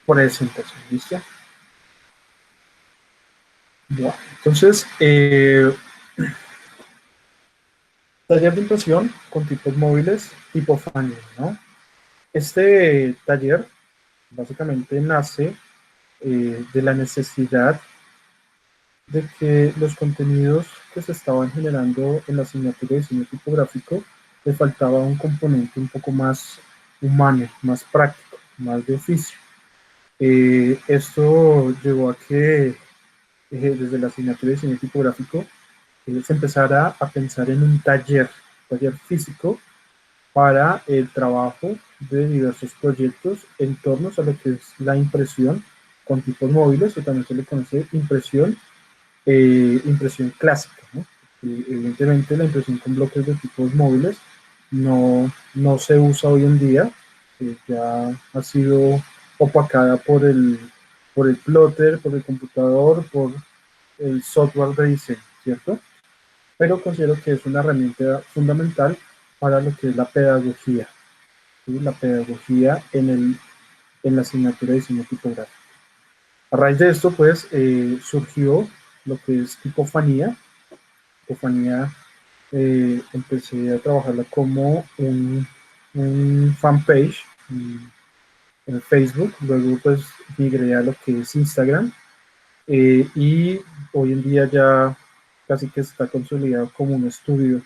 presentación, ¿listo? Bueno, entonces, taller de impresión con tipos móviles tipo Fanny, ¿no? Este taller básicamente nace de la necesidad de que los contenidos que se estaban generando en la asignatura de diseño tipográfico le faltaba un componente un poco más humano, más práctico, más de oficio. Esto llevó a que desde la asignatura de diseño tipográfico se empezara a pensar en un taller físico para el trabajo de diversos proyectos en torno a lo que es la impresión con tipos móviles, o también se le conoce impresión clásica, ¿no? Evidentemente la impresión con bloques de tipos móviles no se usa hoy en día, ya ha sido opacada por el plotter, por el computador, por el software de diseño, ¿cierto? Pero considero que es una herramienta fundamental para lo que es la pedagogía, ¿sí? La pedagogía en la asignatura de diseño tipográfico. A raíz de esto, pues, surgió lo que es tipofanía. Tipofanía empecé a trabajarla como un fanpage en Facebook, luego pues migré a lo que es Instagram, y hoy en día ya casi que está consolidado como un estudio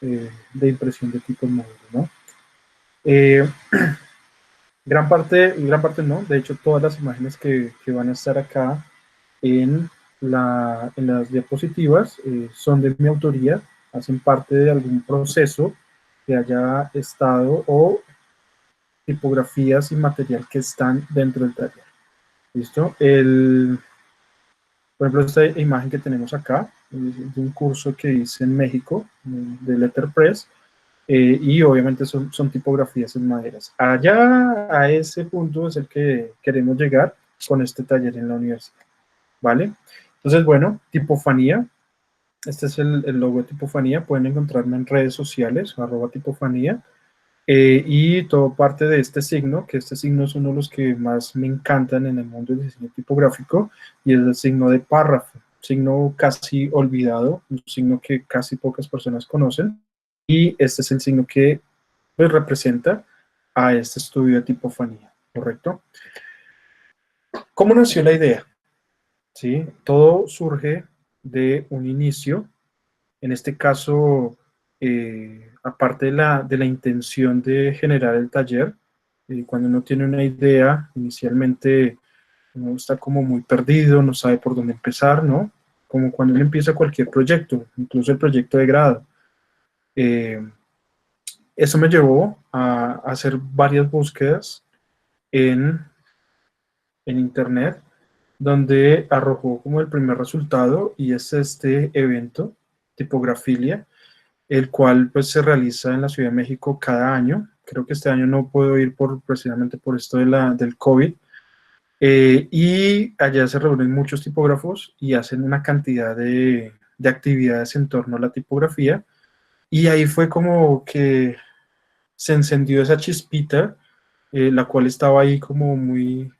de impresión de tipos móviles, ¿no? Eh, gran parte no, de hecho todas las imágenes que van a estar acá en, en las diapositivas son de mi autoría, hacen parte de algún proceso que haya estado o tipografías y material que están dentro del taller. ¿Listo? Por ejemplo, esta imagen que tenemos acá es de un curso que hice en México, de Letterpress, y obviamente son tipografías en maderas. Allá, a ese punto es el que queremos llegar con este taller en la universidad, ¿vale? Entonces, bueno, tipofanía. Este es el logo de tipofanía. Pueden encontrarme en redes sociales, @tipofanía. Y todo parte de este signo, que este signo es uno de los que más me encantan en el mundo del diseño tipográfico, y es el signo de párrafo, signo casi olvidado, un signo que casi pocas personas conocen, y este es el signo que pues, representa a este estudio de tipofanía, ¿correcto? ¿Cómo nació la idea? ¿Sí? Todo surge de un inicio, en este caso, aparte de la intención de generar el taller, cuando uno tiene una idea, inicialmente uno está como muy perdido, no sabe por dónde empezar, ¿no? Como cuando uno empieza cualquier proyecto, incluso el proyecto de grado. Eh, Eso me llevó a hacer varias búsquedas en, en internet, donde arrojó como el primer resultado, y es este evento, Tipografilia, el cual pues se realiza en la Ciudad de México cada año. Creo que este año no puedo ir precisamente por esto del COVID. Y allá se reúnen muchos tipógrafos y hacen una cantidad de actividades en torno a la tipografía. Y ahí fue como que se encendió esa chispita, la cual estaba ahí como muy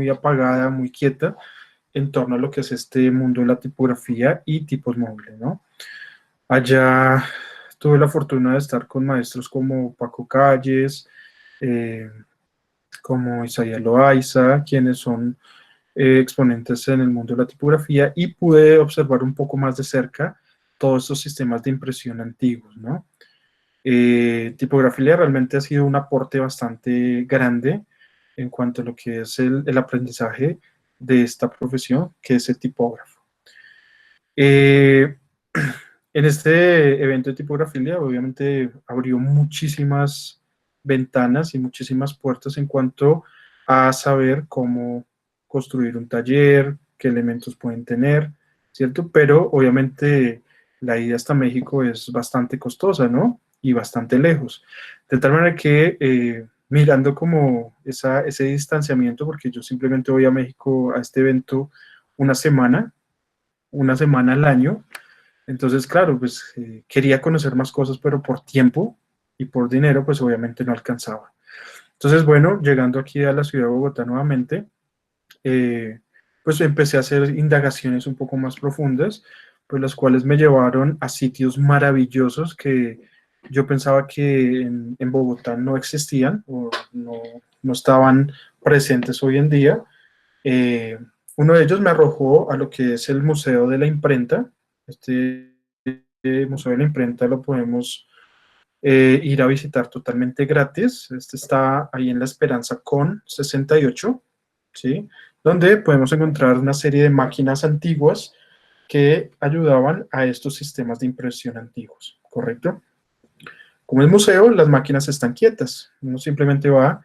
apagada, muy quieta, en torno a lo que es este mundo de la tipografía y tipos móviles, ¿no? Allá tuve la fortuna de estar con maestros como Paco Calles, eh, como Isaías Loaiza, quienes son exponentes en el mundo de la tipografía, y pude observar un poco más de cerca todos estos sistemas de impresión antiguos, ¿no? Tipografía realmente ha sido un aporte bastante grande en cuanto a lo que es el aprendizaje de esta profesión, que es el tipógrafo. Eh, en este evento de tipografía, obviamente, abrió muchísimas ventanas y muchísimas puertas en cuanto a saber cómo construir un taller, qué elementos pueden tener, ¿cierto? Pero obviamente la ida hasta México es bastante costosa, ¿no? Y bastante lejos. De tal manera que mirando como ese distanciamiento, porque yo simplemente voy a México a este evento una una semana al año. Entonces, claro, pues quería conocer más cosas, pero por tiempo y por dinero, pues obviamente no alcanzaba. Entonces, bueno, llegando aquí a la ciudad de Bogotá nuevamente, pues empecé a hacer indagaciones un poco más profundas, pues las cuales me llevaron a sitios maravillosos que yo pensaba que en Bogotá no existían o no estaban presentes hoy en día. Eh, Uno de ellos me arrojó a lo que es el Museo de la Imprenta. Este Museo de la Imprenta lo podemos ir a visitar totalmente gratis. Este está ahí en La Esperanza con 68, ¿sí? Donde podemos encontrar una serie de máquinas antiguas que ayudaban a estos sistemas de impresión antiguos, ¿correcto? Como es museo, las máquinas están quietas. Uno simplemente va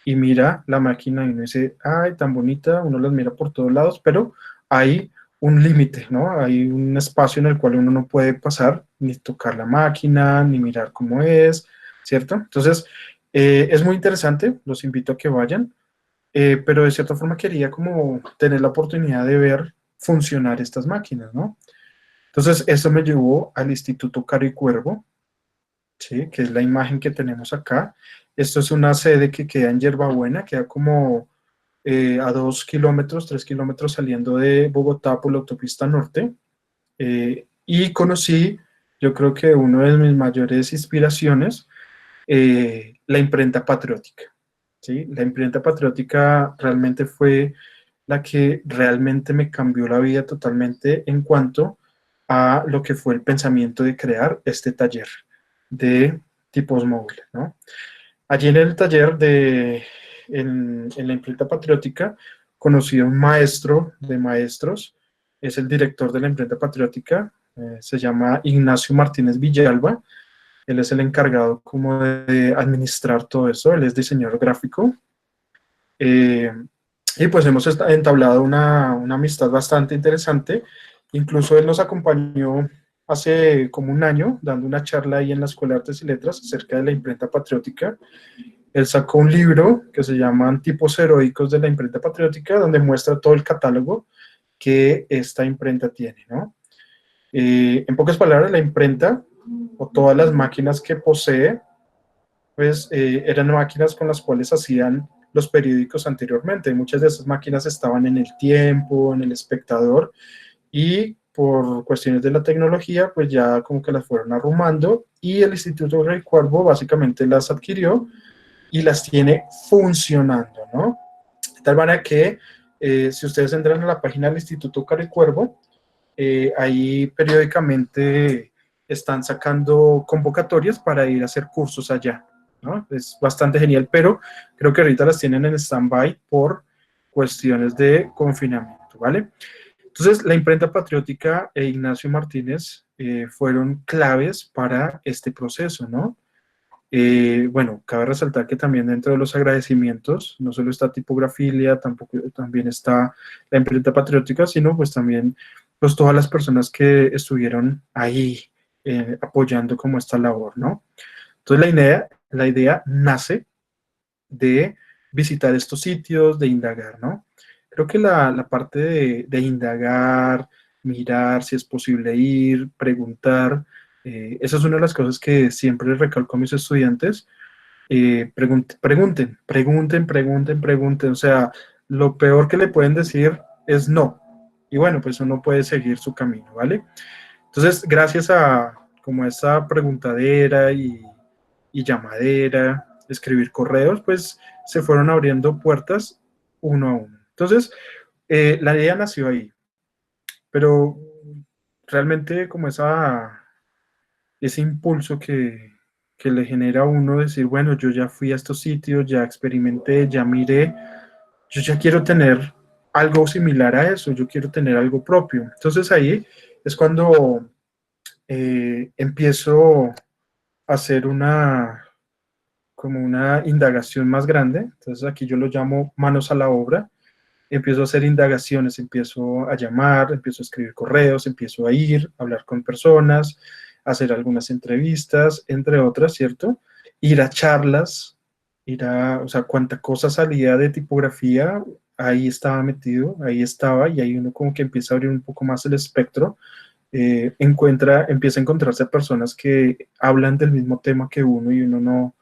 y mira la máquina y uno dice, ay, tan bonita, uno las mira por todos lados, pero hay un límite, ¿no? Hay un espacio en el cual uno no puede pasar ni tocar la máquina, ni mirar cómo es, ¿cierto? Entonces, es muy interesante, los invito a que vayan, pero de cierta forma quería como tener la oportunidad de ver funcionar estas máquinas, ¿no? Entonces, eso me llevó al Instituto Caro y Cuervo, ¿sí? Que es la imagen que tenemos acá. Esto es una sede que queda en Yerbabuena, queda como a 2 kilómetros, 3 kilómetros saliendo de Bogotá por la autopista norte. Y conocí, yo creo que una de mis mayores inspiraciones, la imprenta patriótica. ¿Sí? La imprenta patriótica realmente fue la que realmente me cambió la vida totalmente en cuanto a lo que fue el pensamiento de crear este taller de tipos móviles, ¿no? Allí en el taller en la imprenta patriótica, conocí a un maestro de maestros, es el director de la imprenta patriótica, se llama Ignacio Martínez Villalba, él es el encargado como de administrar todo eso, él es diseñador gráfico, eh, y pues hemos entablado una amistad bastante interesante. Incluso él nos acompañó hace como un año dando una charla ahí en la Escuela de Artes y Letras acerca de la imprenta patriótica. Él sacó un libro que se llama Tipos heroicos de la imprenta patriótica, donde muestra todo el catálogo que esta imprenta tiene, ¿no? En pocas palabras, la imprenta o todas las máquinas que posee pues eran máquinas con las cuales hacían los periódicos anteriormente. Muchas de esas máquinas estaban en El Tiempo, en El Espectador, y por cuestiones de la tecnología, pues ya como que las fueron arrumando, y el Instituto Rey Cuervo básicamente las adquirió y las tiene funcionando, ¿no? De tal manera que si ustedes entran a la página del Instituto Cari Cuervo, ahí periódicamente están sacando convocatorias para ir a hacer cursos allá, ¿no? Es bastante genial, pero creo que ahorita las tienen en stand-by por cuestiones de confinamiento, ¿vale? Entonces, la imprenta patriótica e Ignacio Martínez fueron claves para este proceso, ¿no? Bueno, cabe resaltar que también dentro de los agradecimientos no solo está Tipografilia, tampoco, también está la imprenta patriótica, sino pues también pues todas las personas que estuvieron ahí apoyando como esta labor, ¿no? Entonces la idea nace de visitar estos sitios, de indagar, ¿no? Creo que la parte de indagar, mirar si es posible ir, preguntar, esa es una de las cosas que siempre recalco a mis estudiantes. Pregunten. O sea, lo peor que le pueden decir es no. Y bueno, pues uno puede seguir su camino, ¿vale? Entonces, gracias a como esa preguntadera y llamadera, escribir correos, pues se fueron abriendo puertas uno a uno. Entonces, la idea nació ahí, pero realmente como ese impulso que le genera a uno decir, bueno, yo ya fui a estos sitios, ya experimenté, ya miré, yo ya quiero tener algo similar a eso, yo quiero tener algo propio. Entonces ahí es cuando empiezo a hacer como una indagación más grande. Entonces aquí yo lo llamo manos a la obra. Empiezo a hacer indagaciones, empiezo a llamar, empiezo a escribir correos, empiezo a ir, a hablar con personas, a hacer algunas entrevistas, entre otras, ¿cierto? Ir a charlas, o sea, cuánta cosa salía de tipografía, ahí estaba metido, ahí estaba, y ahí uno como que empieza a abrir un poco más el espectro, empieza a encontrarse a personas que hablan del mismo tema que uno y uno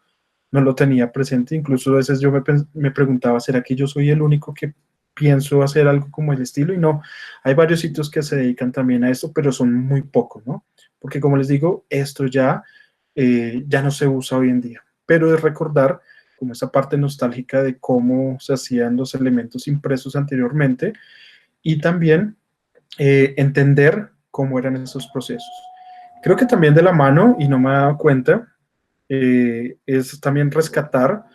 no lo tenía presente. Incluso a veces yo me preguntaba, ¿será que yo soy el único que pienso hacer algo como el estilo? Y no, hay varios sitios que se dedican también a esto, pero son muy pocos, ¿no? Porque como les digo, esto ya no se usa hoy en día. Pero es recordar como esa parte nostálgica de cómo se hacían los elementos impresos anteriormente y también entender cómo eran esos procesos. Creo que también de la mano, y no me he dado cuenta, es también rescatar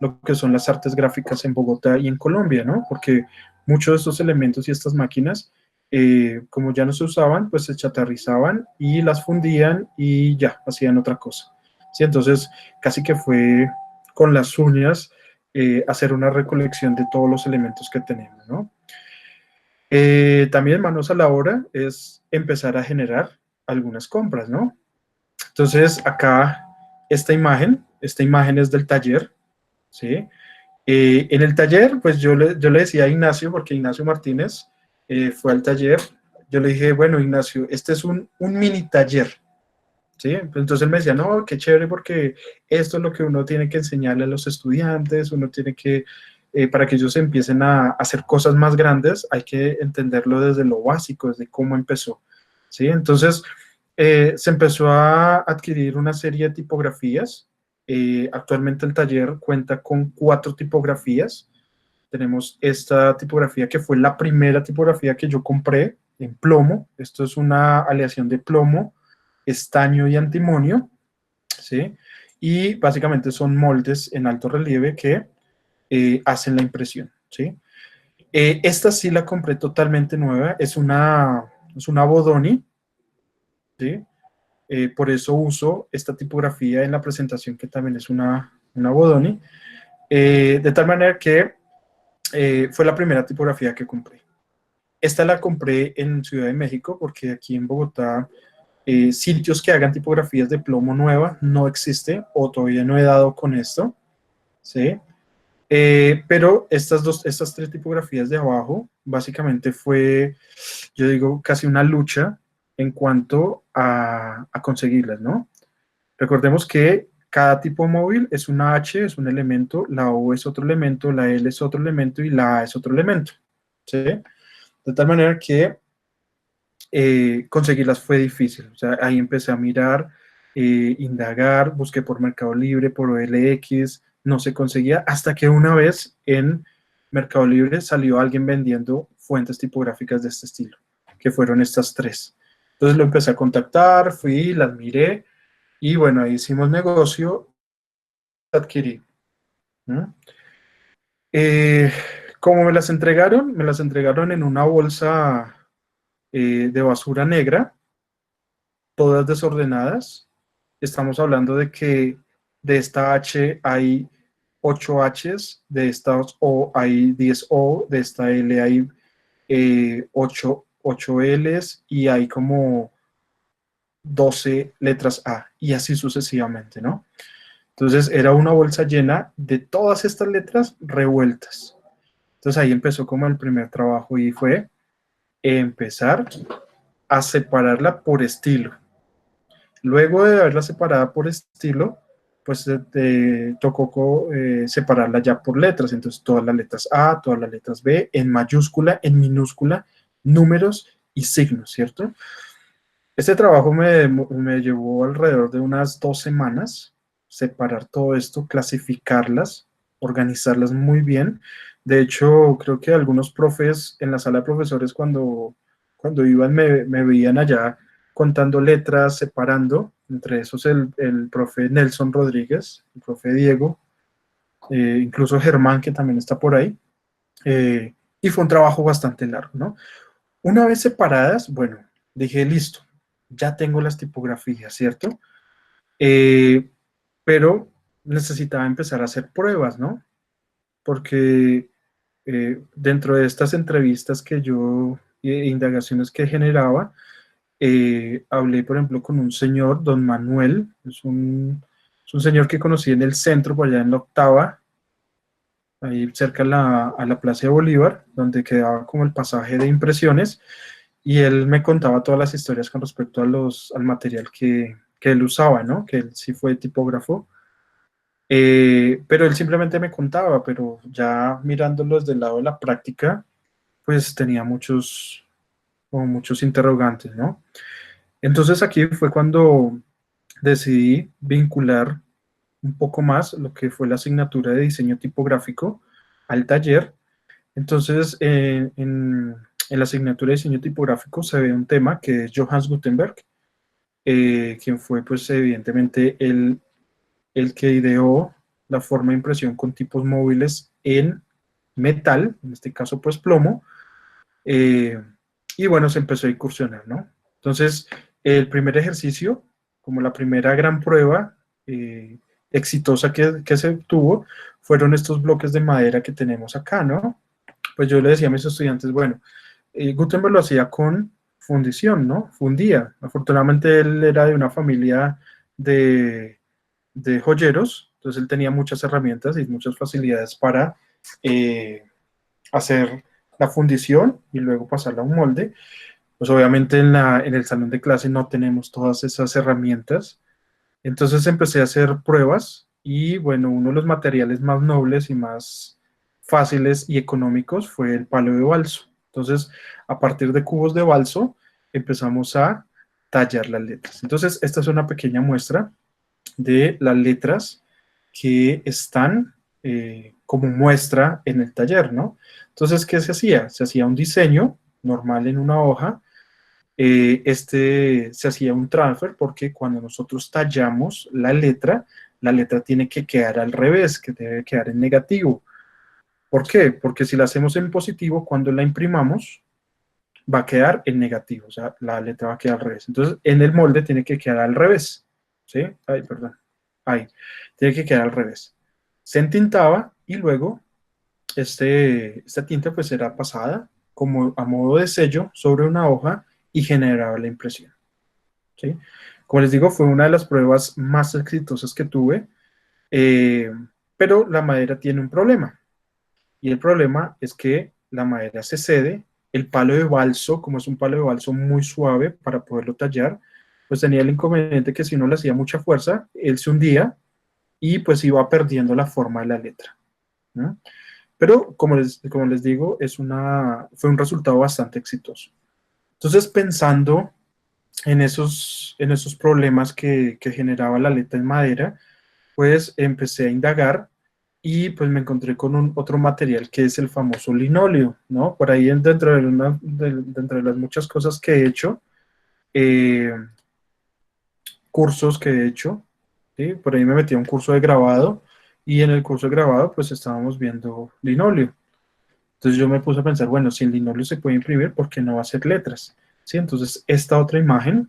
lo que son las artes gráficas en Bogotá y en Colombia, ¿no? Porque muchos de estos elementos y estas máquinas, como ya no se usaban, pues se chatarrizaban y las fundían y ya, hacían otra cosa. ¿Sí? Entonces, casi que fue con las uñas hacer una recolección de todos los elementos que tenemos, ¿no? También manos a la obra es empezar a generar algunas compras, ¿no? Entonces, acá esta imagen es del taller, ¿sí? En el taller, pues yo le decía a Ignacio, porque Ignacio Martínez fue al taller, yo le dije, bueno, Ignacio, este es un mini taller, ¿sí? Entonces él me decía, no, qué chévere, porque esto es lo que uno tiene que enseñarle a los estudiantes, uno tiene que, para que ellos empiecen a hacer cosas más grandes, hay que entenderlo desde lo básico, desde cómo empezó, ¿sí? Entonces, se empezó a adquirir una serie de tipografías. Actualmente el taller cuenta con 4 tipografías. Tenemos esta tipografía que fue la primera tipografía que yo compré en plomo. Esto es una aleación de plomo, estaño y antimonio, ¿sí? Y básicamente son moldes en alto relieve que hacen la impresión, ¿sí? Esta sí la compré totalmente nueva. Es una Bodoni, ¿sí? Por eso uso esta tipografía en la presentación, que también es una Bodoni, de tal manera que fue la primera tipografía que compré. Esta la compré en Ciudad de México porque aquí en Bogotá sitios que hagan tipografías de plomo nueva no existe o todavía no he dado con esto, ¿sí? Pero estas 3 tipografías de abajo, básicamente fue, yo digo, casi una lucha en cuanto a conseguirlas, ¿no? Recordemos que cada tipo móvil es una H, es un elemento, la O es otro elemento, la L es otro elemento y la A es otro elemento, ¿sí? De tal manera que conseguirlas fue difícil. O sea, ahí empecé a mirar, indagar, busqué por Mercado Libre, por OLX, no se conseguía, hasta que una vez en Mercado Libre salió alguien vendiendo fuentes tipográficas de este estilo, que fueron estas 3. Entonces lo empecé a contactar, fui, las miré, y bueno, ahí hicimos negocio, adquirí, ¿no? Eh, ¿Cómo me las entregaron en una bolsa de basura negra, todas desordenadas. Estamos hablando de que de esta H hay 8 Hs, de esta O hay 10 O, de esta L hay 8 Ls y hay como 12 letras A y así sucesivamente, ¿no? Entonces era una bolsa llena de todas estas letras revueltas. Entonces ahí empezó como el primer trabajo y fue empezar a separarla por estilo. Luego de haberla separada por estilo, pues tocó separarla ya por letras. Entonces todas las letras A, todas las letras B, en mayúscula, en minúscula, números y signos, ¿cierto? Este trabajo me llevó alrededor de unas 2 semanas, separar todo esto, clasificarlas, organizarlas muy bien. De hecho, creo que algunos profes en la sala de profesores cuando iban me veían allá contando letras, separando, entre esos el profe Nelson Rodríguez, el profe Diego, incluso Germán, que también está por ahí. Y fue un trabajo bastante largo, ¿no? Una vez separadas, bueno, dije, listo, ya tengo las tipografías, ¿cierto? Eh, pero necesitaba empezar a hacer pruebas, ¿no? Porque dentro de estas entrevistas que yo, indagaciones que generaba, hablé, por ejemplo, con un señor, don Manuel, es un señor que conocí en el centro, por allá en la Octava, ahí cerca a la Plaza de Bolívar, donde quedaba como el pasaje de impresiones, y él me contaba todas las historias con respecto al material que él usaba, ¿no? Que él sí fue tipógrafo. Pero él simplemente me contaba, pero ya mirándolo desde el lado de la práctica, pues tenía como muchos interrogantes, ¿no? Entonces aquí fue cuando decidí vincular un poco más lo que fue la asignatura de diseño tipográfico al taller. Entonces, en la asignatura de diseño tipográfico se ve un tema que es Johannes Gutenberg, quien fue pues evidentemente el que ideó la forma de impresión con tipos móviles en metal, en este caso pues plomo, eh, y bueno, se empezó a incursionar, ¿no? Entonces, el primer ejercicio, como la primera gran prueba exitosa que se obtuvo, fueron estos bloques de madera que tenemos acá, ¿no? Pues yo le decía a mis estudiantes, bueno, Gutenberg lo hacía con fundición, ¿no? Fundía. Afortunadamente él era de una familia de, de joyeros, entonces él tenía muchas herramientas y muchas facilidades para eh, hacer la fundición y luego pasarla a un molde. Pues obviamente en el salón de clase no tenemos todas esas herramientas. Entonces empecé a hacer pruebas y bueno, uno de los materiales más nobles y más fáciles y económicos fue el palo de balso. Entonces, a partir de cubos de balso, empezamos a tallar las letras. Entonces, esta es una pequeña muestra de las letras que están como muestra en el taller, ¿no? Entonces, ¿qué se hacía? Se hacía un diseño normal en una hoja, se hacía un transfer porque cuando nosotros tallamos la letra tiene que quedar al revés, que debe quedar en negativo. ¿Por qué? Porque si la hacemos en positivo, cuando la imprimamos, va a quedar en negativo, o sea, la letra va a quedar al revés. Entonces, en el molde tiene que quedar al revés, ¿sí? Ay, perdón. Ahí, tiene que quedar al revés. Se entintaba y luego esta tinta pues era pasada como a modo de sello sobre una hoja y generaba la impresión, ¿sí? Como les digo, fue una de las pruebas más exitosas que tuve, eh, pero la madera tiene un problema. Y el problema es que la madera se cede, el palo de balso, como es un palo de balso muy suave para poderlo tallar, pues tenía el inconveniente que si uno le hacía mucha fuerza, él se hundía y pues iba perdiendo la forma de la letra, ¿no? Pero como les digo, fue un resultado bastante exitoso. Entonces, pensando en esos problemas que generaba la letra en madera, pues empecé a indagar y pues me encontré con otro material que es el famoso linóleo, ¿no? Por ahí dentro de las muchas cosas que he hecho, eh, cursos que he hecho, ¿sí? Por ahí me metí a un curso de grabado y en el curso de grabado pues estábamos viendo linóleo. Entonces yo me puse a pensar, bueno, si el linóleo se puede imprimir, ¿por qué no va a ser letras? ¿Sí? Entonces esta otra imagen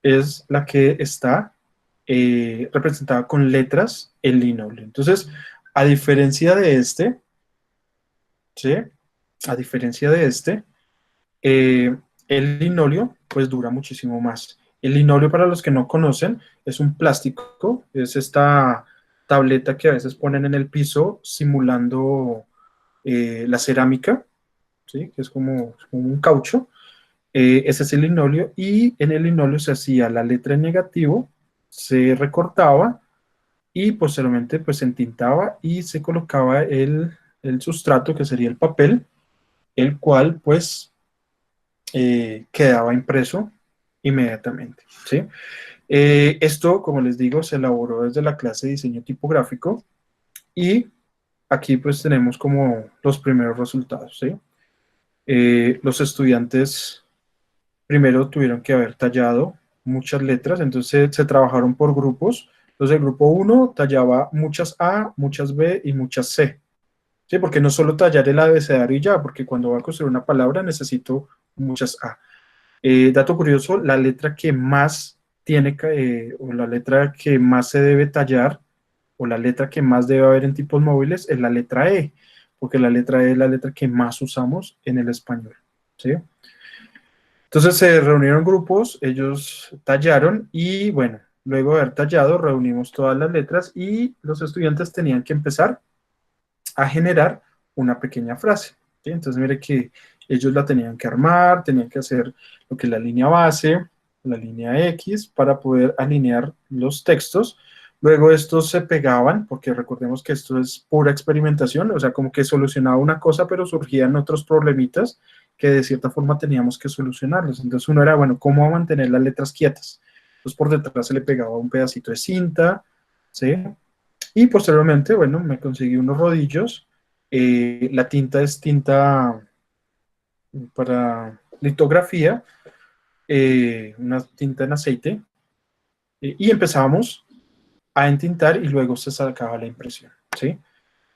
es la que está representada con letras en linóleo. Entonces, a diferencia de este, ¿sí? A diferencia de este, eh, el linóleo pues dura muchísimo más. El linóleo, para los que no conocen, es un plástico, es esta tableta que a veces ponen en el piso simulando la cerámica, ¿sí? Que es como un caucho. Ese es el linóleo y en el linóleo se hacía la letra en negativo, se recortaba y posteriormente pues se entintaba y se colocaba el sustrato que sería el papel, el cual pues quedaba impreso inmediatamente, ¿sí? Esto, como les digo, se elaboró desde la clase de diseño tipográfico y aquí pues tenemos como los primeros resultados, ¿sí? Los estudiantes primero tuvieron que haber tallado muchas letras, entonces se trabajaron por grupos. Entonces el grupo uno tallaba muchas A, muchas B y muchas C. Sí, porque no solo tallar el abecedario y ya, porque cuando voy a construir una palabra necesito muchas A. Dato curioso, la letra que más o la letra que más se debe tallar, o la letra que más debe haber en tipos móviles es la letra E, porque la letra E es la letra que más usamos en el español, ¿sí? Entonces se reunieron grupos, ellos tallaron y bueno, luego de haber tallado, reunimos todas las letras y los estudiantes tenían que empezar a generar una pequeña frase, ¿sí? Entonces mire que ellos la tenían que armar, tenían que hacer lo que es la línea base, la línea X, para poder alinear los textos, Luego estos se pegaban, porque recordemos que esto es pura experimentación, o sea, como que solucionaba una cosa, pero surgían otros problemitas que de cierta forma teníamos que solucionarlos. Entonces uno era, bueno, ¿cómo mantener las letras quietas? Entonces por detrás se le pegaba un pedacito de cinta, ¿sí? Y posteriormente, bueno, me conseguí unos rodillos. La tinta es tinta para litografía, una tinta en aceite, y empezábamos a entintar y luego se sacaba la impresión, ¿sí?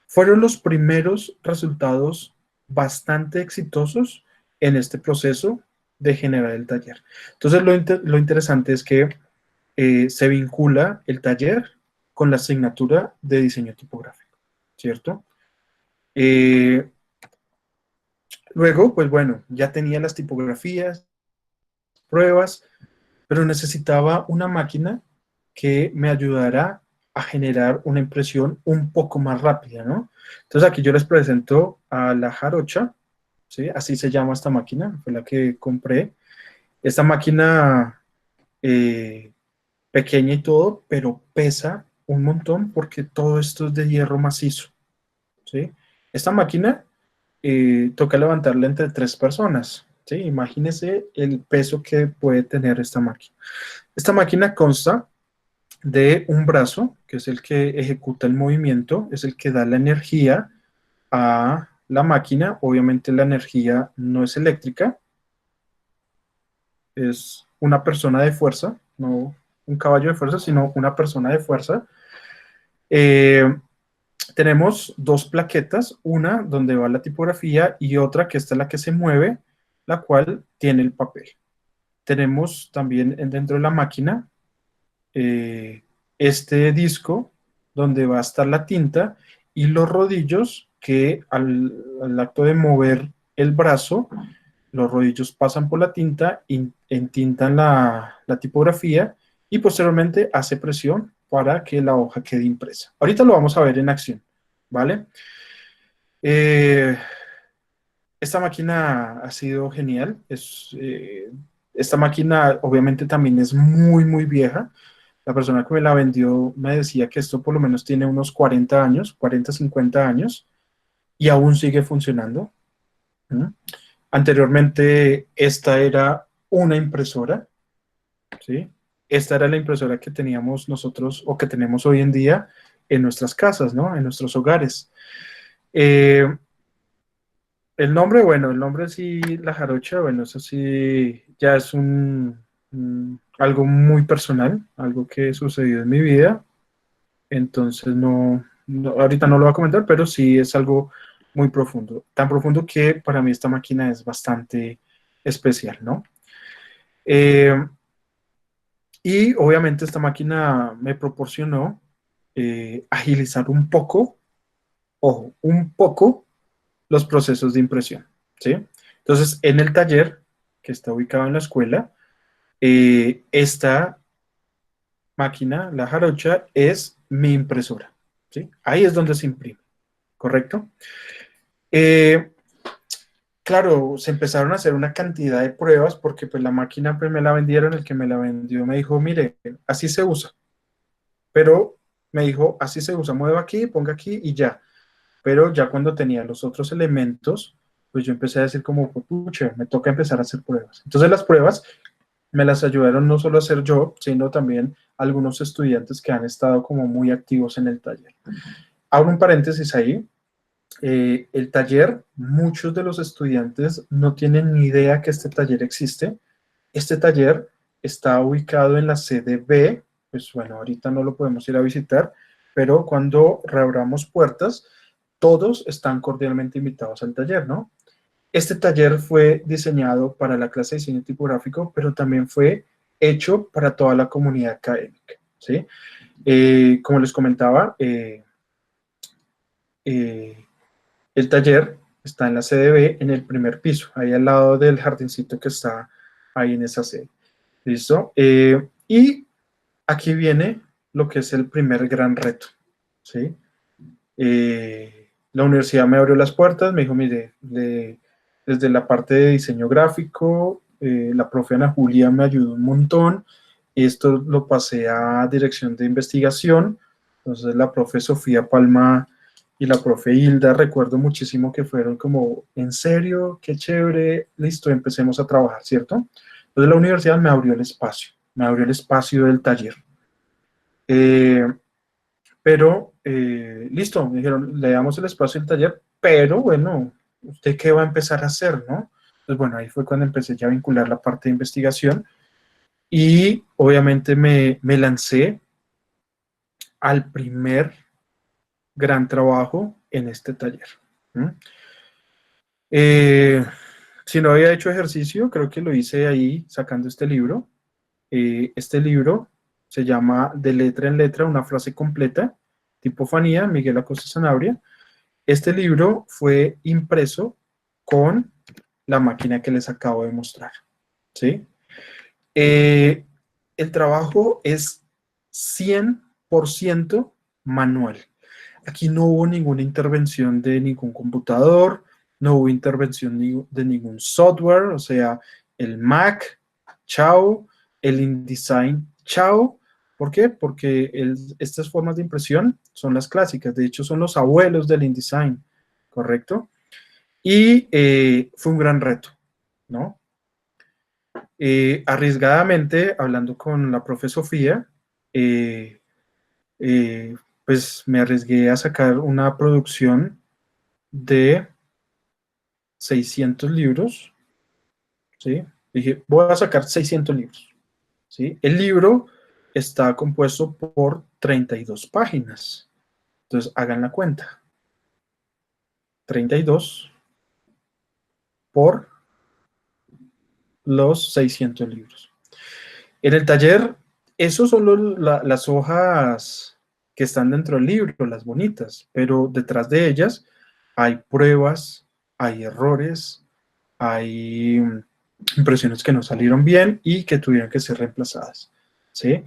Fueron los primeros resultados bastante exitosos en este proceso de generar el taller. Entonces, lo interesante es que se vincula el taller con la asignatura de diseño tipográfico, ¿cierto? Eh, Luego, pues bueno, ya tenía las tipografías, pruebas, pero necesitaba una máquina que me ayudara a generar una impresión un poco más rápida, ¿no? Entonces aquí yo les presento a la Jarocha, ¿sí? Así se llama esta máquina, fue la que compré. Esta máquina eh, pequeña y todo, pero pesa un montón porque todo esto es de hierro macizo, ¿sí? Esta máquina toca levantarla entre 3 personas, ¿sí? Imagínense el peso que puede tener esta máquina. Esta máquina consta de un brazo, que es el que ejecuta el movimiento, es el que da la energía a la máquina. Obviamente la energía no es eléctrica, es una persona de fuerza, no un caballo de fuerza, sino una persona de fuerza. Eh, Tenemos 2 plaquetas, una donde va la tipografía y otra que esta es la que se mueve, la cual tiene el papel. Tenemos también dentro de la máquina este disco donde va a estar la tinta y los rodillos que al acto de mover el brazo, los rodillos pasan por la tinta, entintan la tipografía y posteriormente hace presión para que la hoja quede impresa. Ahorita lo vamos a ver en acción, ¿vale? Eh, esta máquina ha sido genial. Esta máquina obviamente también es muy, muy vieja. La persona que me la vendió me decía que esto por lo menos tiene unos 40 años, 40, 50 años, y aún sigue funcionando. ¿Mm? Anteriormente, esta era una impresora, ¿sí? Esta era la impresora que teníamos nosotros o que tenemos hoy en día en nuestras casas, ¿no? En nuestros hogares. Eh, el nombre, bueno, el nombre sí, la jarocha, bueno, eso sí, ya es algo muy personal, algo que sucedió en mi vida. Entonces, ahorita no lo voy a comentar, pero sí es algo muy profundo. Tan profundo que para mí esta máquina es bastante especial, ¿no? Eh, y obviamente esta máquina me proporcionó agilizar un poco, ojo, un poco los procesos de impresión, ¿sí? Entonces, en el taller que está ubicado en la escuela, esta máquina, la jarocha, es mi impresora, ¿sí? Ahí es donde se imprime, ¿correcto? Eh, claro, se empezaron a hacer una cantidad de pruebas porque pues la máquina pues me la vendieron, el que me la vendió me dijo, mire, así se usa, pero me dijo, así se usa, mueva aquí, ponga aquí y ya. Pero ya cuando tenía los otros elementos, pues yo empecé a decir como, pucha, me toca empezar a hacer pruebas. Entonces las pruebas me las ayudaron no solo a hacer yo, sino también algunos estudiantes que han estado como muy activos en el taller. Abro un paréntesis ahí. El taller, muchos de los estudiantes no tienen ni idea que este taller existe. Este taller está ubicado en la sede B, pues bueno, ahorita no lo podemos ir a visitar, pero cuando reabramos puertas, todos están cordialmente invitados al taller, ¿no? Este taller fue diseñado para la clase de diseño tipográfico, pero también fue hecho para toda la comunidad académica, ¿sí? Como les comentaba, eh, el taller está en la sede B, en el primer piso, ahí al lado del jardincito que está ahí en esa sede. ¿Listo? Y aquí viene lo que es el primer gran reto, ¿sí? La universidad me abrió las puertas, me dijo, mire, desde la parte de diseño gráfico, la profe Ana Julia me ayudó un montón, Esto lo pasé a dirección de investigación. Entonces la profe Sofía Palma y la profe Hilda, recuerdo muchísimo que fueron como, ¿en serio? Qué chévere, listo, empecemos a trabajar, ¿cierto? Entonces la universidad me abrió el espacio del taller. Eh, pero, listo, me dijeron, le damos el espacio del taller, pero bueno, ¿usted qué va a empezar a hacer, no? Entonces, bueno, ahí fue cuando empecé ya a vincular la parte de investigación y obviamente me lancé al primer gran trabajo en este taller. ¿Mm? Eh, si no había hecho ejercicio, creo que lo hice ahí sacando este libro. Este libro se llama De letra en letra, una frase completa, tipofanía, Miguel Acosta Sanabria. Este libro fue impreso con la máquina que les acabo de mostrar, ¿sí? Eh, el trabajo es 100% manual. Aquí no hubo ninguna intervención de ningún computador, no hubo intervención de ningún software, o sea, el Mac, chao, el InDesign, chao. ¿Por qué? Porque estas formas de impresión son las clásicas, de hecho son los abuelos del InDesign, ¿correcto? Y fue un gran reto, ¿no? Arriesgadamente, hablando con la profe Sofía, eh, eh, pues me arriesgué a sacar una producción de 600 libros, ¿sí? Dije, voy a sacar 600 libros, ¿sí? El libro está compuesto por 32 páginas. Entonces, hagan la cuenta. 32 por los 600 libros. En el taller, esos son las hojas que están dentro del libro, las bonitas, pero detrás de ellas hay pruebas, hay errores, hay impresiones que no salieron bien y que tuvieron que ser reemplazadas, ¿sí?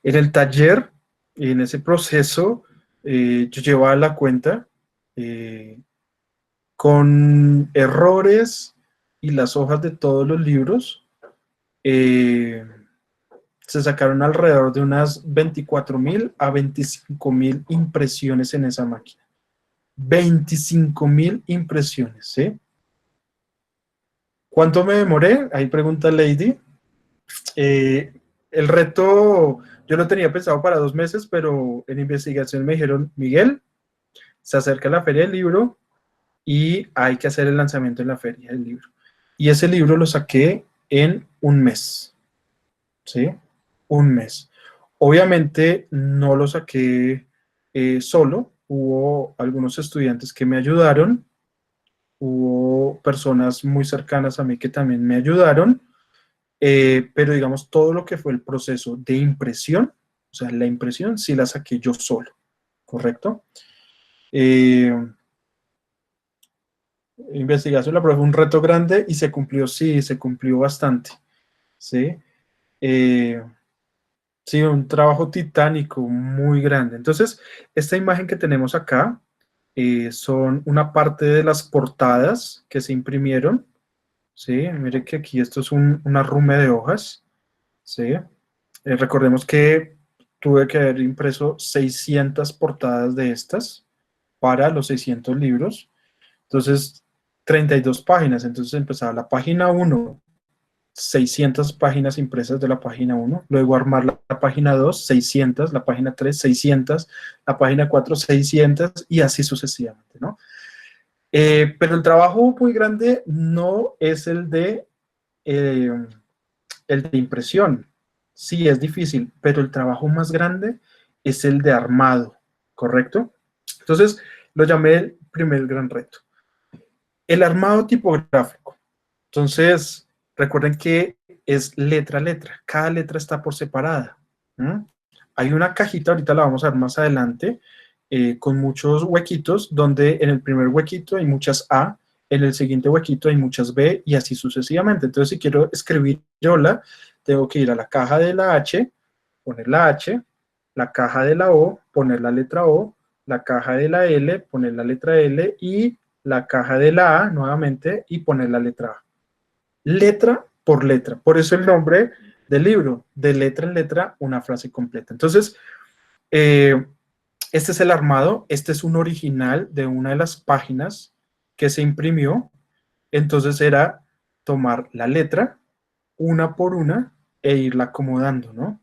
En el taller, en ese proceso, yo llevaba la cuenta con errores y las hojas de todos los libros. eh, Se sacaron alrededor de unas 24.000 a 25.000 impresiones en esa máquina. 25.000 impresiones, ¿sí? ¿Cuánto me demoré? Ahí pregunta Lady. Eh, el reto, yo lo tenía pensado para 2 meses, pero en investigación me dijeron, Miguel, se acerca la feria del libro y hay que hacer el lanzamiento en la feria del libro. Y ese libro lo saqué en un mes, ¿sí? Un mes. Obviamente no lo saqué solo, hubo algunos estudiantes que me ayudaron, hubo personas muy cercanas a mí que también me ayudaron, pero digamos todo lo que fue el proceso de impresión, o sea, la impresión sí la saqué yo solo, ¿correcto? Eh, Investigación, la prueba fue un reto grande y se cumplió, sí, se cumplió bastante, ¿sí? Eh, Sí, un trabajo titánico muy grande. Entonces, esta imagen que tenemos acá son una parte de las portadas que se imprimieron. Sí, mire que aquí esto es un arrume de hojas. Sí, recordemos que tuve que haber impreso 600 portadas de estas para los 600 libros. Entonces, 32 páginas. Entonces empezaba la página uno, 600 páginas impresas de la página uno, luego armar la página 2, 600, la página 3, 600, la página 4, 600 y así sucesivamente, ¿no? Pero el trabajo muy grande no es eh, el de impresión. Sí, es difícil, pero el trabajo más grande es el de armado, ¿correcto? Entonces, lo llamé el primer gran reto. El armado tipográfico. Entonces, recuerden que es letra a letra. Cada letra está por separada. ¿Mm? Hay una cajita, ahorita la vamos a ver más adelante, con muchos huequitos, donde en el primer huequito hay muchas A, en el siguiente huequito hay muchas B y así sucesivamente. Entonces, si quiero escribir Yola, tengo que ir a la caja de la H, poner la H, la caja de la O, poner la letra O, la caja de la L, poner la letra L y la caja de la A nuevamente y poner la letra A. Letra por letra. Por eso el nombre del libro, de letra en letra, una frase completa. Entonces, este es el armado, este es un original de una de las páginas que se imprimió. Entonces era tomar la letra una por una e irla acomodando, ¿no?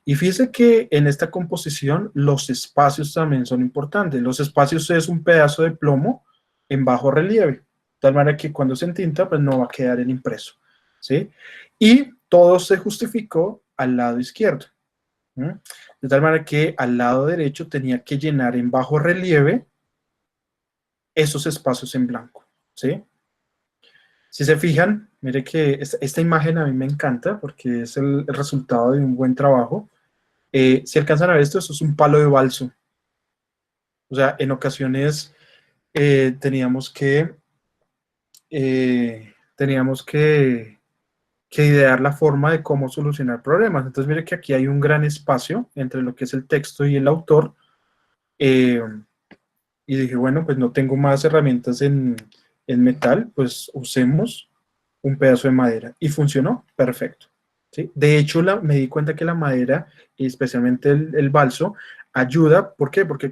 Y fíjese que en esta composición los espacios también son importantes. Los espacios es un pedazo de plomo en bajo relieve, de tal manera que cuando se entinta, pues no va a quedar el impreso, ¿sí? Y todo se justificó al lado izquierdo, ¿no? De tal manera que al lado derecho tenía que llenar en bajo relieve esos espacios en blanco, ¿sí? Si se fijan, mire que esta imagen a mí me encanta porque es el resultado de un buen trabajo. Si alcanzan a ver esto, es un palo de balso. O sea, en ocasiones teníamos que idear la forma de cómo solucionar problemas. Entonces, mire que aquí hay un gran espacio entre lo que es el texto y el autor. eh, y dije, bueno, pues no tengo más herramientas en metal, pues usemos un pedazo de madera. Y funcionó perfecto, ¿sí? De hecho, me di cuenta que la madera, y especialmente el balso, ayuda. ¿Por qué? Porque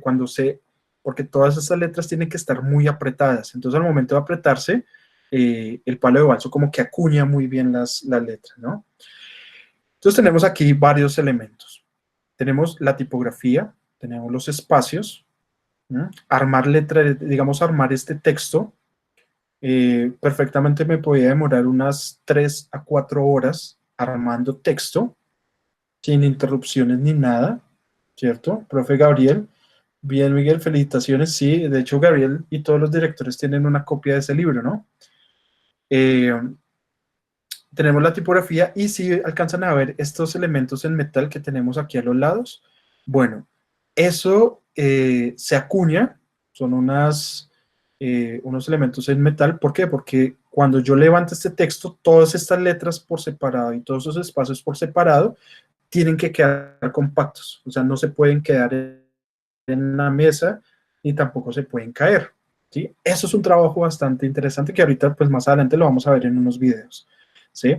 todas estas letras tienen que estar muy apretadas. Entonces, al momento de apretarse, el palo de balso como que acuña muy bien las letras, ¿no? Entonces, tenemos aquí varios elementos. Tenemos la tipografía, tenemos los espacios, ¿no? Armar letra, digamos, armar este texto. Perfectamente me podía demorar unas 3 a 4 horas armando texto, sin interrupciones ni nada, ¿cierto? Profe Gabriel, bien Miguel, felicitaciones, sí, de hecho Gabriel y todos los directores tienen una copia de ese libro, ¿no? Eh, Tenemos la tipografía y si alcanzan a ver estos elementos en metal que tenemos aquí a los lados, bueno, eso se acuña, son unos elementos en metal. ¿Por qué? Porque cuando yo levanto este texto, todas estas letras por separado y todos esos espacios por separado tienen que quedar compactos, o sea, no se pueden quedar en la mesa ni tampoco se pueden caer, ¿sí? Eso es un trabajo bastante interesante que ahorita, pues más adelante lo vamos a ver en unos videos, ¿sí?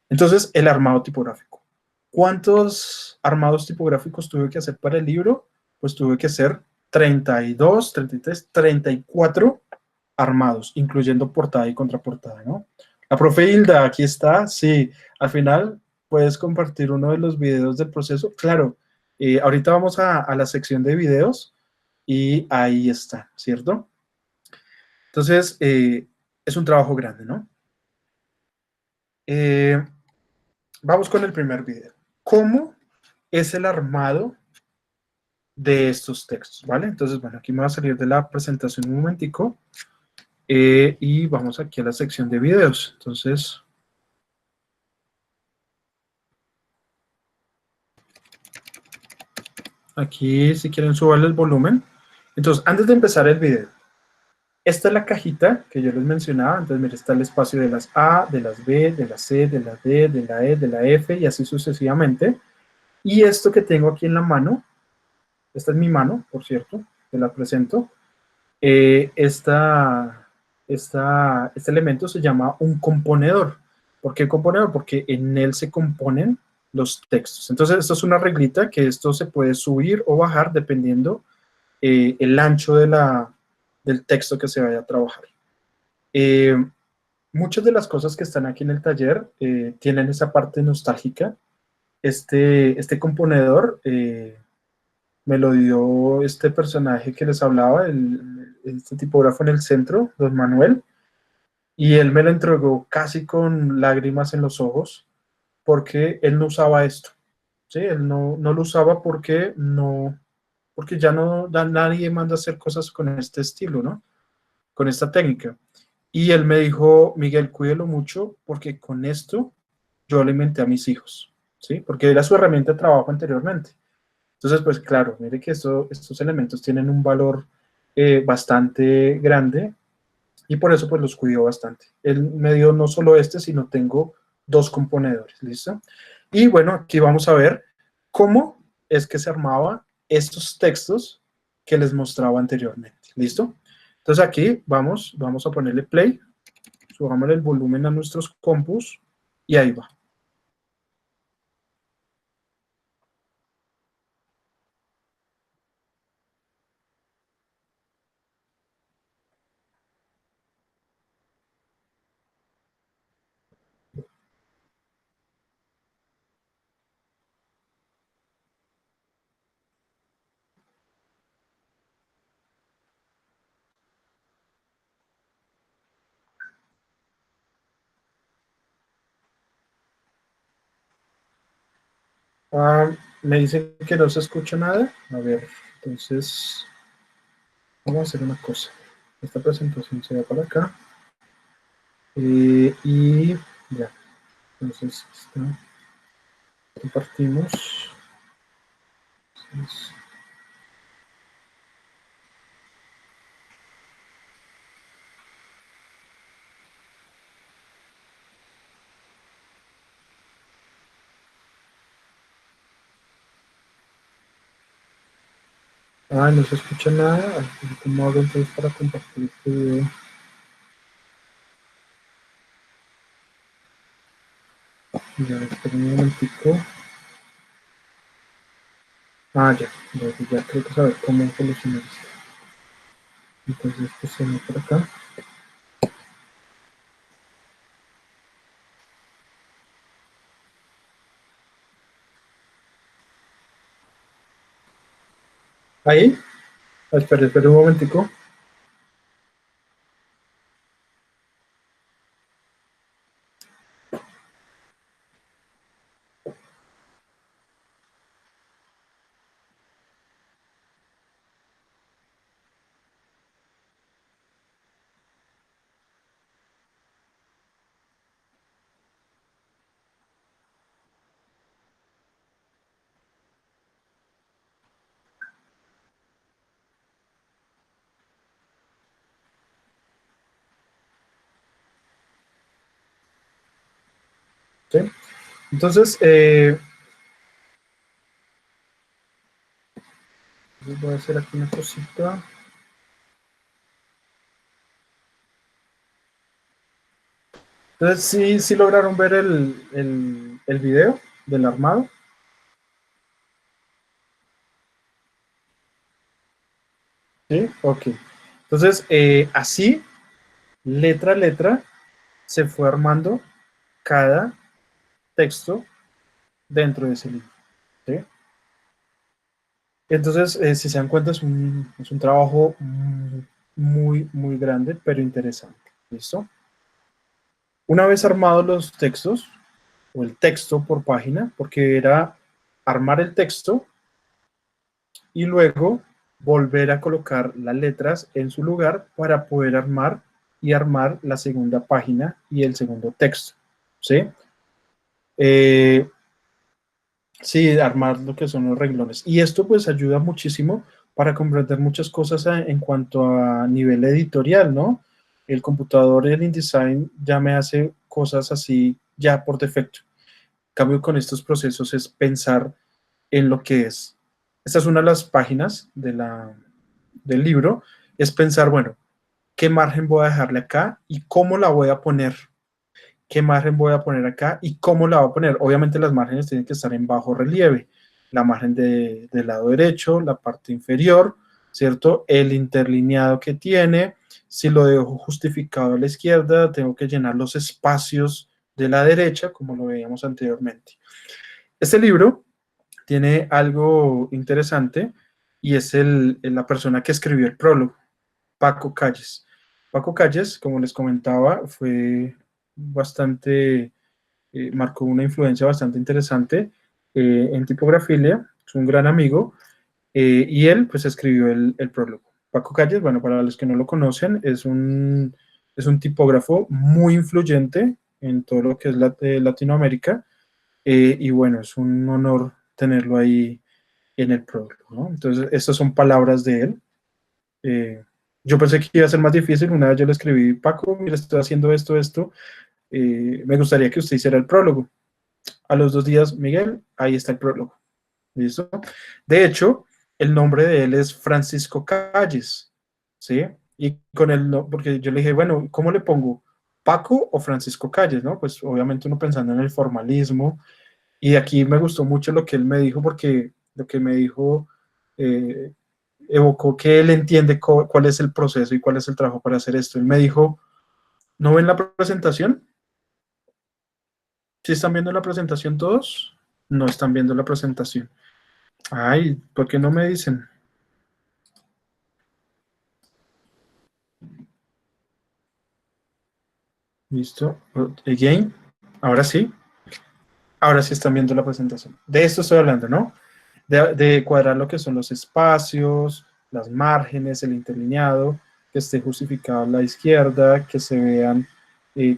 Entonces, el armado tipográfico. ¿Cuántos armados tipográficos tuve que hacer para el libro? Pues tuve que hacer 32, 33, 34 armados, incluyendo portada y contraportada, ¿no? La profe Hilda, aquí está, sí, al final puedes compartir uno de los videos del proceso. Claro, ahorita vamos a la sección de videos y ahí está, ¿cierto? Entonces, es un trabajo grande, ¿no? Eh, Vamos con el primer video. ¿Cómo es el armado de estos textos? ¿Vale? Entonces, bueno, aquí me voy a salir de la presentación un momentico y vamos aquí a la sección de videos. Entonces, aquí si quieren subarle el volumen. Entonces, antes de empezar el video, esta es la cajita que yo les mencionaba. Entonces, mire, está el espacio de las A, de las B, de la C, de la D, de la E, de la F y así sucesivamente. Y esto que tengo aquí en la mano, esta es mi mano, por cierto, te la presento. Este elemento se llama un componedor. ¿Por qué componedor? Porque en él se componen los textos. Entonces, esto es una reglita que esto se puede subir o bajar dependiendo el ancho del texto que se vaya a trabajar. Muchas de las cosas que están aquí en el taller tienen esa parte nostálgica. Este componedor me lo dio este personaje que les hablaba, este tipógrafo en el centro, don Manuel, y él me lo entregó casi con lágrimas en los ojos, porque él no usaba esto, ¿sí? Él no lo usaba porque ya nadie manda a hacer cosas con este estilo, ¿no? Con esta técnica. Y él me dijo, Miguel, cuídelo mucho, porque con esto yo alimenté a mis hijos, ¿sí? Porque era su herramienta de trabajo anteriormente. Entonces, pues claro, mire que estos elementos tienen un valor bastante grande y por eso pues los cuido bastante. Él me dio no solo este, sino tengo dos componedores, ¿listo? Y bueno, aquí vamos a ver cómo es que se armaba estos textos que les mostraba anteriormente, ¿listo? Entonces aquí vamos a ponerle play, subámosle el volumen a nuestros compus y ahí va. Ah, me dicen que no se escucha nada. A ver, entonces vamos a hacer una cosa. Esta presentación se va para acá. Y ya, entonces compartimos. Entonces, no se escucha nada. ¿Cómo hago entonces para compartir este video? Ya, espera un momentico. Ya creo que saber cómo solucionar esto. Entonces, pues se me por acá. Ahí, espera un momentico. ¿Sí? Entonces, voy a hacer aquí una cosita. Entonces, sí lograron ver el video del armado. ¿Sí? Ok. Entonces, así, letra a letra, se fue armando cada texto dentro de ese libro. ¿Sí? Entonces, si se dan cuenta, es un trabajo muy grande, pero interesante. ¿Listo? Una vez armados los textos, o el texto por página, porque era armar el texto y luego volver a colocar las letras en su lugar para poder armar la segunda página y el segundo texto. ¿Sí? Eh, sí, armar lo que son los renglones. Y esto pues ayuda muchísimo para comprender muchas cosas en cuanto a nivel editorial, ¿no? El computador, el InDesign ya me hace cosas así ya por defecto. En cambio, con estos procesos es pensar en lo que es. Esta es una de las páginas del libro, es pensar, bueno, ¿qué margen voy a dejarle acá y cómo la voy a poner? ¿Qué margen voy a poner acá y cómo la voy a poner? Obviamente las márgenes tienen que estar en bajo relieve. La margen del lado derecho, la parte inferior, ¿cierto? El interlineado que tiene. Si lo dejo justificado a la izquierda, tengo que llenar los espacios de la derecha, como lo veíamos anteriormente. Este libro tiene algo interesante y es la persona que escribió el prólogo, Paco Calles. Paco Calles, como les comentaba, fue bastante, marcó una influencia bastante interesante en tipografilia, es un gran amigo, y él pues escribió el prólogo. Paco Calles, bueno, para los que no lo conocen, es un tipógrafo muy influyente en todo lo que es Latinoamérica, y bueno, es un honor tenerlo ahí en el prólogo, ¿no? Entonces, estas son palabras de él. Eh, yo pensé que iba a ser más difícil. Una vez yo le escribí, Paco, mira, estoy haciendo esto. Me gustaría que usted hiciera el prólogo. A los 2 días, Miguel, ahí está el prólogo. ¿Listo? De hecho, el nombre de él es Francisco Calles, ¿sí? Y con el, no, porque yo le dije, bueno, ¿cómo le pongo? ¿Paco o Francisco Calles, no? Pues obviamente uno pensando en el formalismo. Y aquí me gustó mucho lo que él me dijo, porque lo que me dijo eh, evocó que él entiende cuál es el proceso y cuál es el trabajo para hacer esto. Él me dijo, ¿no ven la presentación? ¿Sí están viendo la presentación todos? No están viendo la presentación. Ay, ¿por qué no me dicen? Listo. Again. Ahora sí. Ahora sí están viendo la presentación. De esto estoy hablando, ¿no? De cuadrar lo que son los espacios, las márgenes, el interlineado, que esté justificado a la izquierda, que se vean,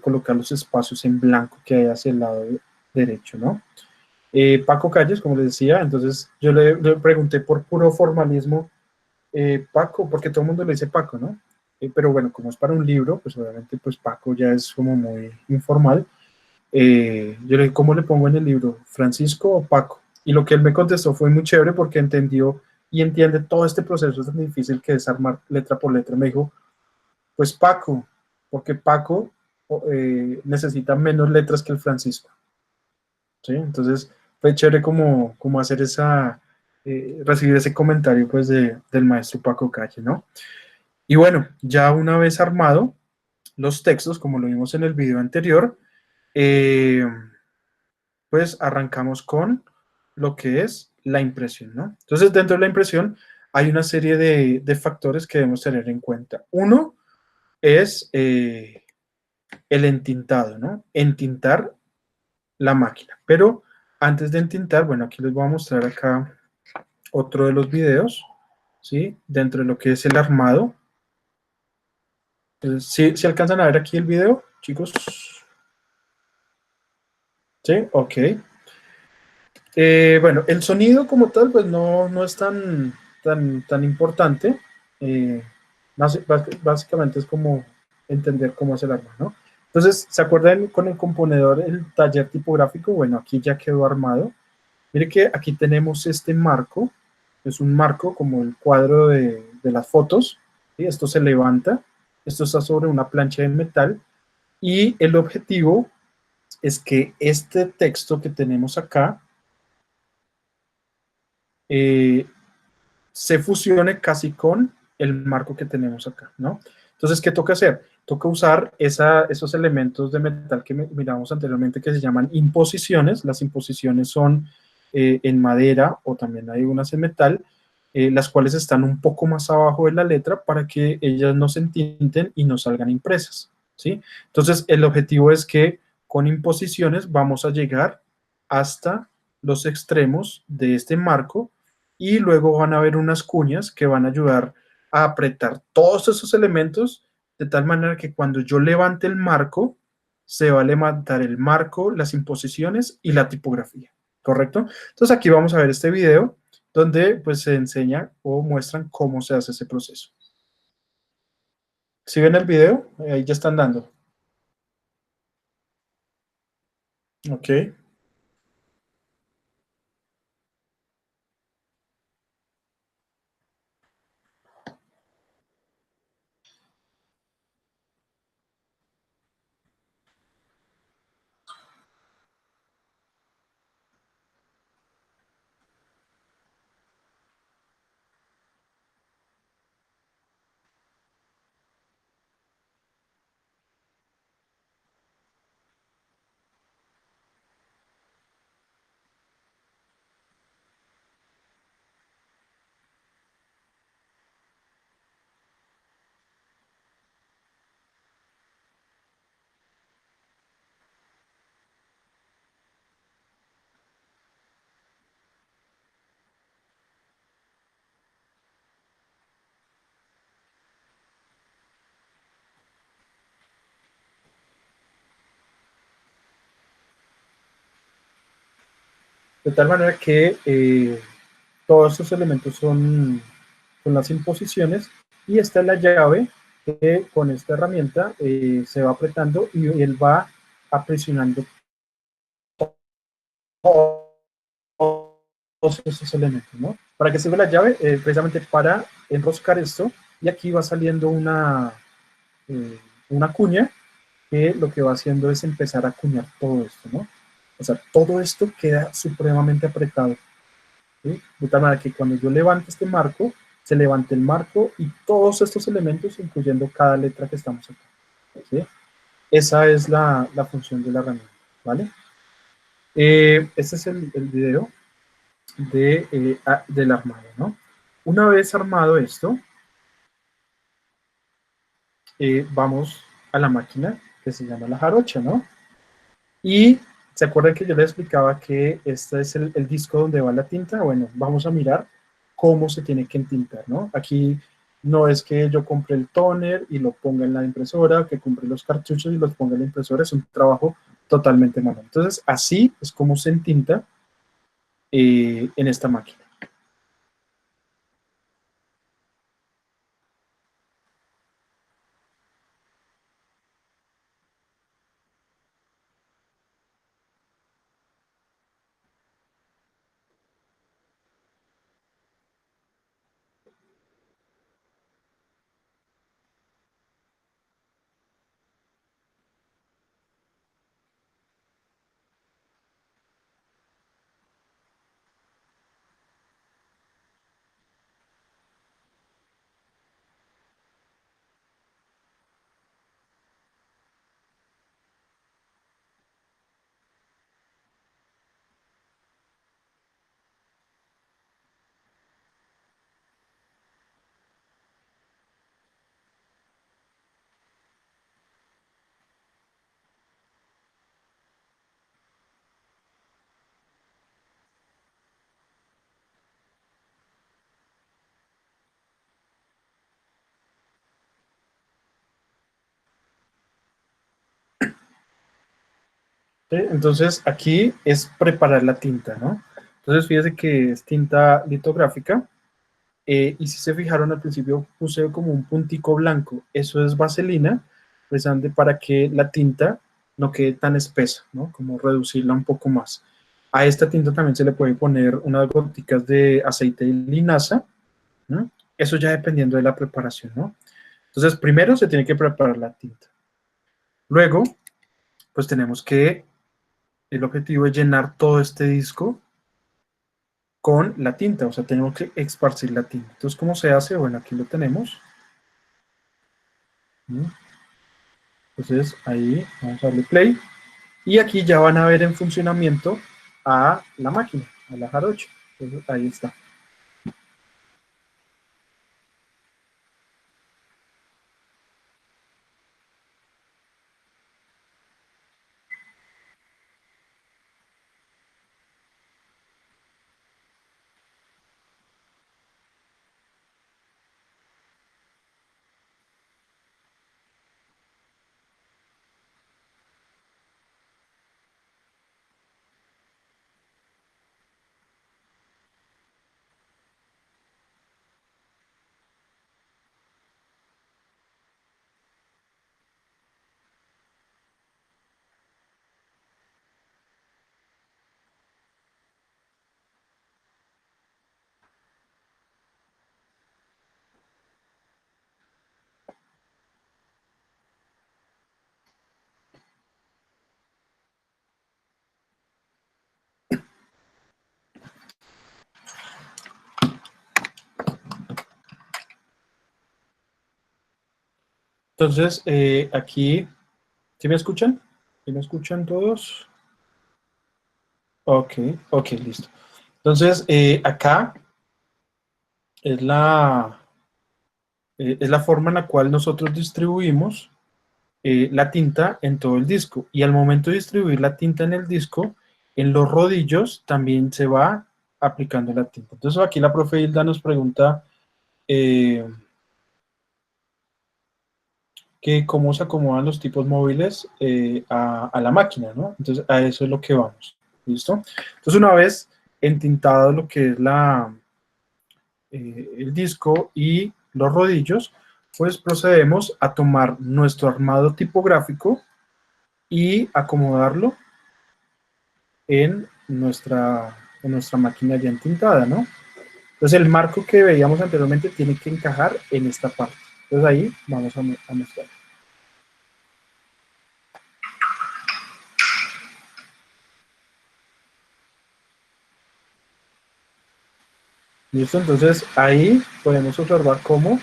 colocar los espacios en blanco que hay hacia el lado derecho, ¿no? Paco Calles, como les decía, entonces yo le pregunté por puro formalismo, Paco, porque todo el mundo le dice Paco, ¿no? Pero bueno, como es para un libro, pues obviamente pues Paco ya es como muy informal. Yo le dije, ¿cómo le pongo en el libro? ¿Francisco o Paco? Y lo que él me contestó fue muy chévere porque entendió y entiende todo este proceso tan difícil que es armar letra por letra. Me dijo, pues Paco, porque Paco necesita menos letras que el Francisco. ¿Sí? Entonces fue chévere como hacer esa, recibir ese comentario pues del maestro Paco Calle, ¿no? Y bueno, ya una vez armado los textos, como lo vimos en el video anterior, eh, pues arrancamos con lo que es la impresión, ¿no? Entonces, dentro de la impresión hay una serie de factores que debemos tener en cuenta. Uno es el entintado, ¿no? Entintar la máquina. Pero antes de entintar, bueno, aquí les voy a mostrar acá otro de los videos, ¿sí? Dentro de lo que es el armado. ¿Sí alcanzan a ver aquí el video, chicos? ¿Sí? Ok. Bueno, el sonido como tal, pues no es tan importante. Eh, básicamente es como entender cómo es el arma, ¿no? Entonces, ¿se acuerdan con el componedor, el taller tipográfico? Bueno, aquí ya quedó armado. Mire que aquí tenemos este marco, es un marco como el cuadro de las fotos, ¿sí? Esto se levanta, esto está sobre una plancha de metal y el objetivo es que este texto que tenemos acá eh, se fusione casi con el marco que tenemos acá, ¿no? Entonces, ¿qué toca hacer? Toca usar esos elementos de metal que miramos anteriormente que se llaman imposiciones. Las imposiciones son en madera o también hay unas en metal, las cuales están un poco más abajo de la letra para que ellas no se entinten y no salgan impresas, ¿sí? Entonces, el objetivo es que con imposiciones vamos a llegar hasta los extremos de este marco y luego van a haber unas cuñas que van a ayudar a apretar todos esos elementos de tal manera que cuando yo levante el marco, se va a levantar el marco, las imposiciones y la tipografía, ¿correcto? Entonces aquí vamos a ver este video donde pues se enseña o muestran cómo se hace ese proceso. ¿Sí ven el video? Ahí ya están dando. Ok. De tal manera que todos estos elementos son las imposiciones y esta es la llave que con esta herramienta se va apretando y él va aprisionando todos esos elementos, ¿no? ¿Para qué sirve la llave? Precisamente para enroscar esto y aquí va saliendo una cuña que lo que va haciendo es empezar a acuñar todo esto, ¿no? O sea, todo esto queda supremamente apretado, ¿sí? De tal manera que cuando yo levante este marco, se levante el marco y todos estos elementos, incluyendo cada letra que estamos acá, ¿sí? Esa es la función de la herramienta, ¿vale? Este es el video del armado, ¿no? Una vez armado esto, vamos a la máquina que se llama la jarocha, ¿no? Y ¿Se acuerdan que yo les explicaba que este es el disco donde va la tinta? Bueno, vamos a mirar cómo se tiene que entintar, ¿no? Aquí no es que yo compre el tóner y lo ponga en la impresora, que compre los cartuchos y los ponga en la impresora, es un trabajo totalmente manual. Entonces, así es como se entinta en esta máquina. ¿Sí? Entonces, aquí es preparar la tinta, ¿no? Entonces, fíjense que es tinta litográfica. Y si se fijaron al principio puse como un puntico blanco, eso es vaselina, precisamente para que la tinta no quede tan espesa, ¿no? Como reducirla un poco más. A esta tinta también se le puede poner unas goticas de aceite de linaza, ¿no? Eso ya dependiendo de la preparación, ¿no? Entonces, primero se tiene que preparar la tinta. Luego, pues tenemos que, el objetivo es llenar todo este disco con la tinta, o sea, tenemos que esparcir la tinta. Entonces, ¿cómo se hace? Bueno, aquí lo tenemos. ¿No? Entonces ahí vamos a darle play y aquí ya van a ver en funcionamiento a la máquina, a la jarocha. Entonces ahí está. Entonces aquí, ¿sí me escuchan? ¿Sí me escuchan todos? Ok, ok, listo. Entonces acá es es la forma en la cual nosotros distribuimos la tinta en todo el disco. Y al momento de distribuir la tinta en el disco, en los rodillos también se va aplicando la tinta. Entonces aquí la profe Hilda nos pregunta eh, que cómo se acomodan los tipos móviles a la máquina, ¿no? Entonces a eso es lo que vamos. ¿Listo? Entonces una vez entintado lo que es el disco y los rodillos, pues procedemos a tomar nuestro armado tipográfico y acomodarlo en nuestra máquina ya entintada, ¿no? Entonces el marco que veíamos anteriormente tiene que encajar en esta parte. Entonces ahí vamos a mostrar. ¿Listo? Entonces ahí podemos observar cómo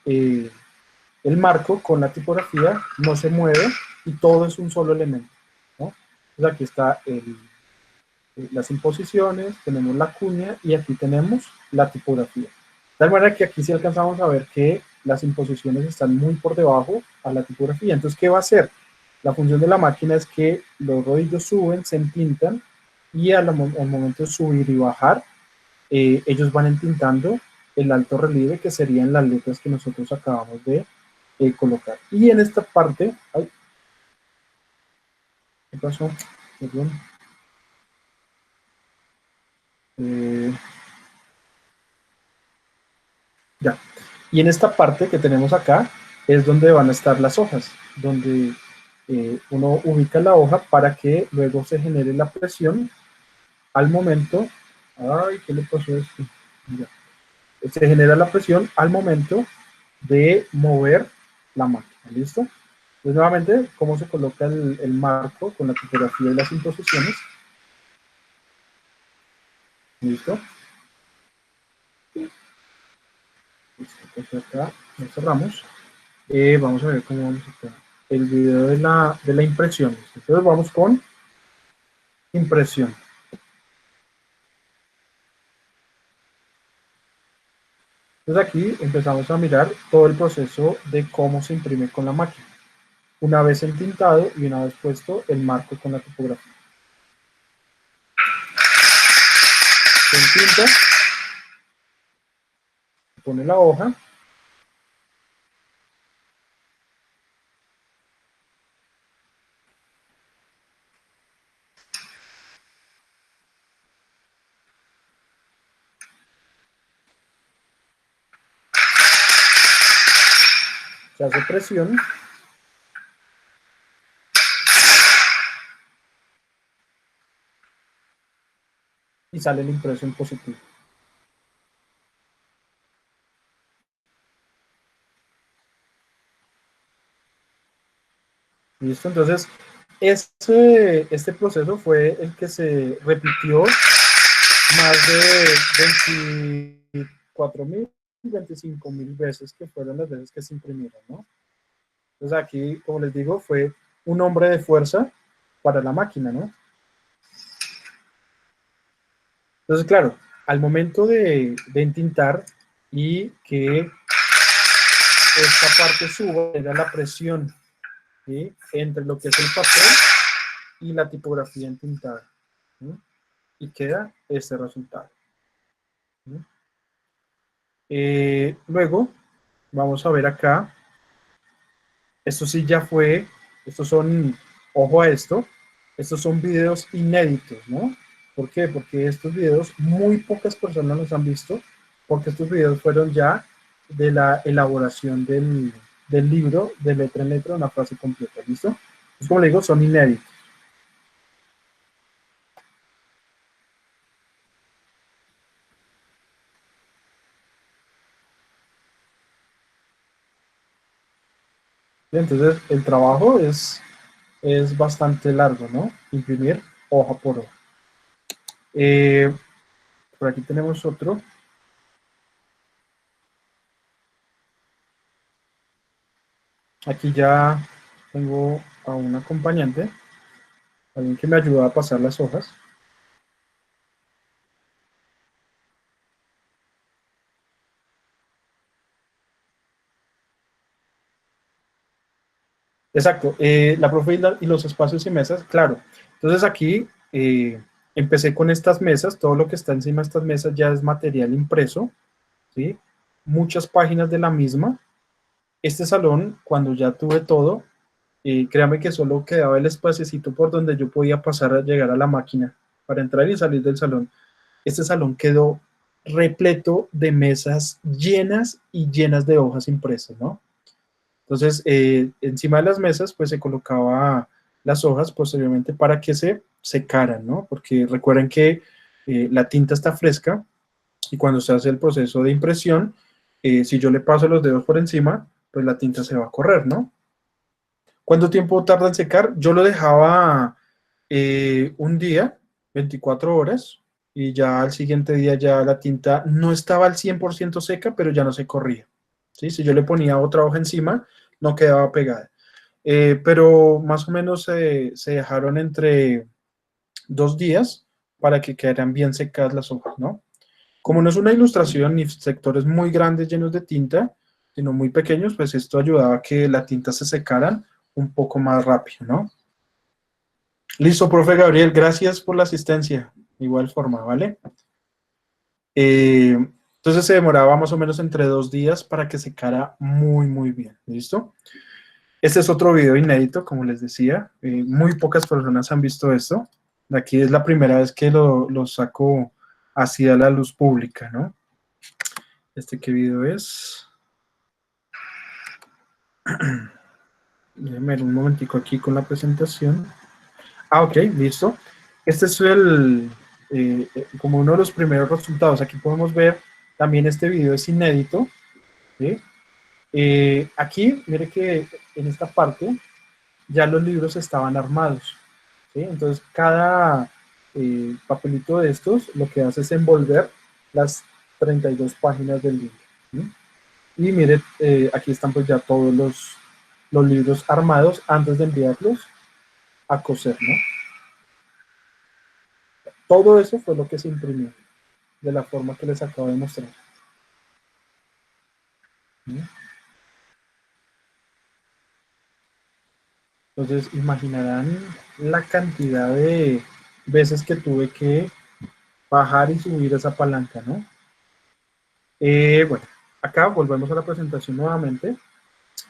eh, el marco con la tipografía no se mueve y todo es un solo elemento, ¿no? Entonces aquí está las imposiciones, tenemos la cuña y aquí tenemos la tipografía. De tal manera que aquí sí alcanzamos a ver que las imposiciones están muy por debajo a la tipografía. Entonces, ¿qué va a hacer? La función de la máquina es que los rodillos suben, se entintan, y al momento de subir y bajar, ellos van entintando el alto relieve, que serían las letras que nosotros acabamos de colocar. Y en esta parte, ay, ¿qué pasó? Perdón. Eh, ya. Y en esta parte que tenemos acá es donde van a estar las hojas, donde uno ubica la hoja para que luego se genere la presión al momento. Ay, ¿qué le pasó a esto? Ya. Se genera la presión al momento de mover la máquina. ¿Listo? Entonces, nuevamente, cómo se coloca el marco con la tipografía y las imposiciones. ¿Listo? Entonces acá lo cerramos. Vamos a ver cómo vamos a hacer el video de la impresión. Entonces vamos con impresión. Entonces aquí empezamos a mirar todo el proceso de cómo se imprime con la máquina. Una vez entintado y una vez puesto el marco con la tipografía. Se entinta, se pone la hoja, se hace presión y sale el impreso en positivo. ¿Listo? Entonces, este proceso fue el que se repitió más de 24.000, 25.000 veces, que fueron las veces que se imprimieron, ¿no? Entonces aquí, como les digo, fue un hombre de fuerza para la máquina, ¿no? Entonces, claro, al momento de entintar y que esta parte suba, era la presión, ¿sí?, entre lo que es el papel y la tipografía entintada, ¿sí?, y queda este resultado, ¿sí? Luego, vamos a ver acá, esto sí ya fue, estos son, ojo a esto, estos son videos inéditos, ¿no? ¿Por qué? Porque estos videos muy pocas personas los han visto, porque estos videos fueron ya de la elaboración del libro de letra en letra, una frase completa, ¿listo? Entonces, como le digo, son inéditos. Entonces, el trabajo es bastante largo, ¿no? Imprimir hoja por hoja. Por aquí tenemos otro. Aquí ya tengo a un acompañante, alguien que me ayuda a pasar las hojas. Exacto, la profe y los espacios y mesas, claro. Entonces aquí empecé con estas mesas, todo lo que está encima de estas mesas ya es material impreso, ¿sí? Muchas páginas de la misma. Este salón, cuando ya tuve todo, créame que solo quedaba el espaciecito por donde yo podía pasar a llegar a la máquina para entrar y salir del salón. Este salón quedó repleto de mesas llenas y llenas de hojas impresas, ¿no? Entonces, encima de las mesas, pues se colocaba las hojas posteriormente para que se secaran, ¿no? Porque recuerden que la tinta está fresca y cuando se hace el proceso de impresión, si yo le paso los dedos por encima, pues la tinta se va a correr, ¿no? ¿Cuánto tiempo tarda en secar? Yo lo dejaba un día, 24 horas, y ya al siguiente día ya la tinta no estaba al 100% seca, pero ya no se corría, ¿sí? Si yo le ponía otra hoja encima, no quedaba pegada. Pero más o menos se dejaron entre 2 días para que quedaran bien secas las hojas, ¿no? Como no es una ilustración ni sectores muy grandes llenos de tinta, sino muy pequeños, pues esto ayudaba a que la tinta se secara un poco más rápido, ¿no? Listo, profe Gabriel, gracias por la asistencia. Igual forma, ¿vale? Entonces se demoraba más o menos entre 2 días para que secara muy, muy bien. ¿Listo? Este es otro video inédito, como les decía. Muy pocas personas han visto esto. Aquí es la primera vez que lo saco hacia la luz pública, ¿no? ¿Qué video es? Déjenme ver un momentico aquí con la presentación. Ah, ok, listo. Este es como uno de los primeros resultados. Aquí podemos ver, también este video es inédito, ¿sí? Aquí, mire que en esta parte ya los libros estaban armados, ¿sí? Entonces, cada papelito de estos lo que hace es envolver las 32 páginas del libro, ¿sí? Y mire, aquí están pues ya todos los libros armados antes de enviarlos a coser, ¿no? Todo eso fue lo que se imprimió de la forma que les acabo de mostrar. ¿Sí? Entonces, imaginarán la cantidad de veces que tuve que bajar y subir esa palanca, ¿no? Bueno, acá volvemos a la presentación nuevamente.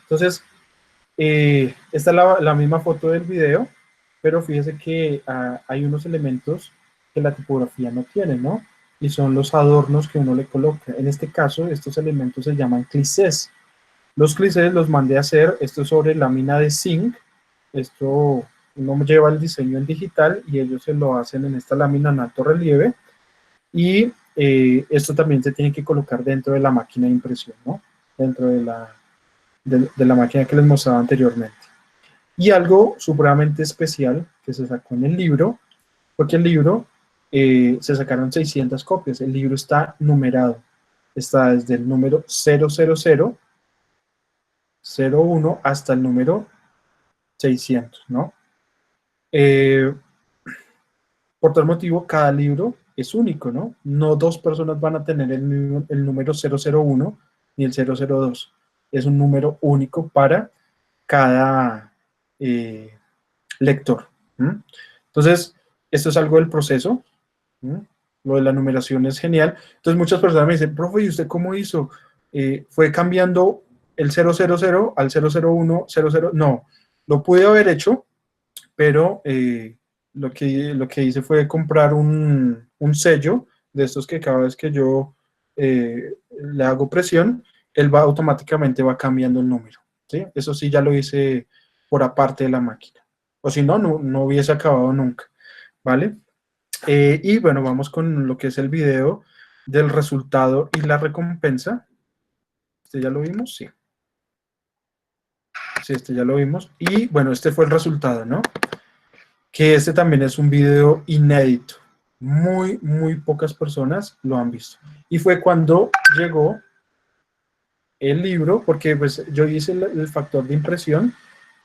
Entonces, esta es la misma foto del video, pero fíjese que hay unos elementos que la tipografía no tiene, ¿no? Y son los adornos que uno le coloca. En este caso, estos elementos se llaman clichés. Los clichés los mandé a hacer, esto es sobre lámina de zinc. Esto uno lleva el diseño en digital y ellos se lo hacen en esta lámina en alto relieve. Y esto también se tiene que colocar dentro de la máquina de impresión, ¿no? Dentro de la máquina que les mostraba anteriormente. Y algo supremamente especial que se sacó en el libro, porque el libro se sacaron 600 copias, el libro está numerado, está desde el número 00001 hasta el número 600, ¿no? Por tal motivo, cada libro es único, ¿no? No dos personas van a tener el número 001 ni el 002. Es un número único para cada lector. ¿Mm? Entonces, esto es algo del proceso. ¿Mm? Lo de la numeración es genial. Entonces, muchas personas me dicen, profe, ¿y usted cómo hizo? ¿Fue cambiando el 000 al 001, 00? No, lo pude haber hecho, pero lo que hice fue comprar un sello de estos que cada vez que yo le hago presión, él va automáticamente va cambiando el número, ¿sí? Eso sí ya lo hice por aparte de la máquina. O si no, no hubiese acabado nunca, ¿vale? Y bueno, vamos con lo que es el video del resultado y la recompensa. ¿Este ya lo vimos? Sí. Sí, este ya lo vimos. Y bueno, este fue el resultado, ¿no? Que este también es un video inédito. Muy, muy pocas personas lo han visto. Y fue cuando llegó el libro, porque pues yo hice el factor de impresión,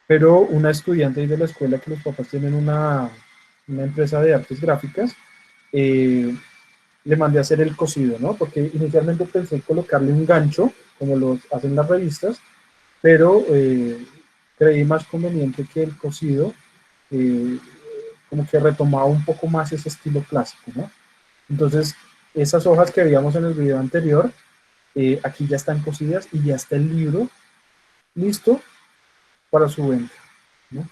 pero una estudiante de la escuela, que los papás tienen una empresa de artes gráficas, le mandé a hacer el cosido, ¿no? Porque inicialmente pensé en colocarle un gancho, como lo hacen las revistas, pero creí más conveniente que el cosido eh, como que retomaba un poco más ese estilo clásico, ¿no? Entonces, esas hojas que veíamos en el video anterior, aquí ya están cosidas y ya está el libro listo para su venta, ¿no?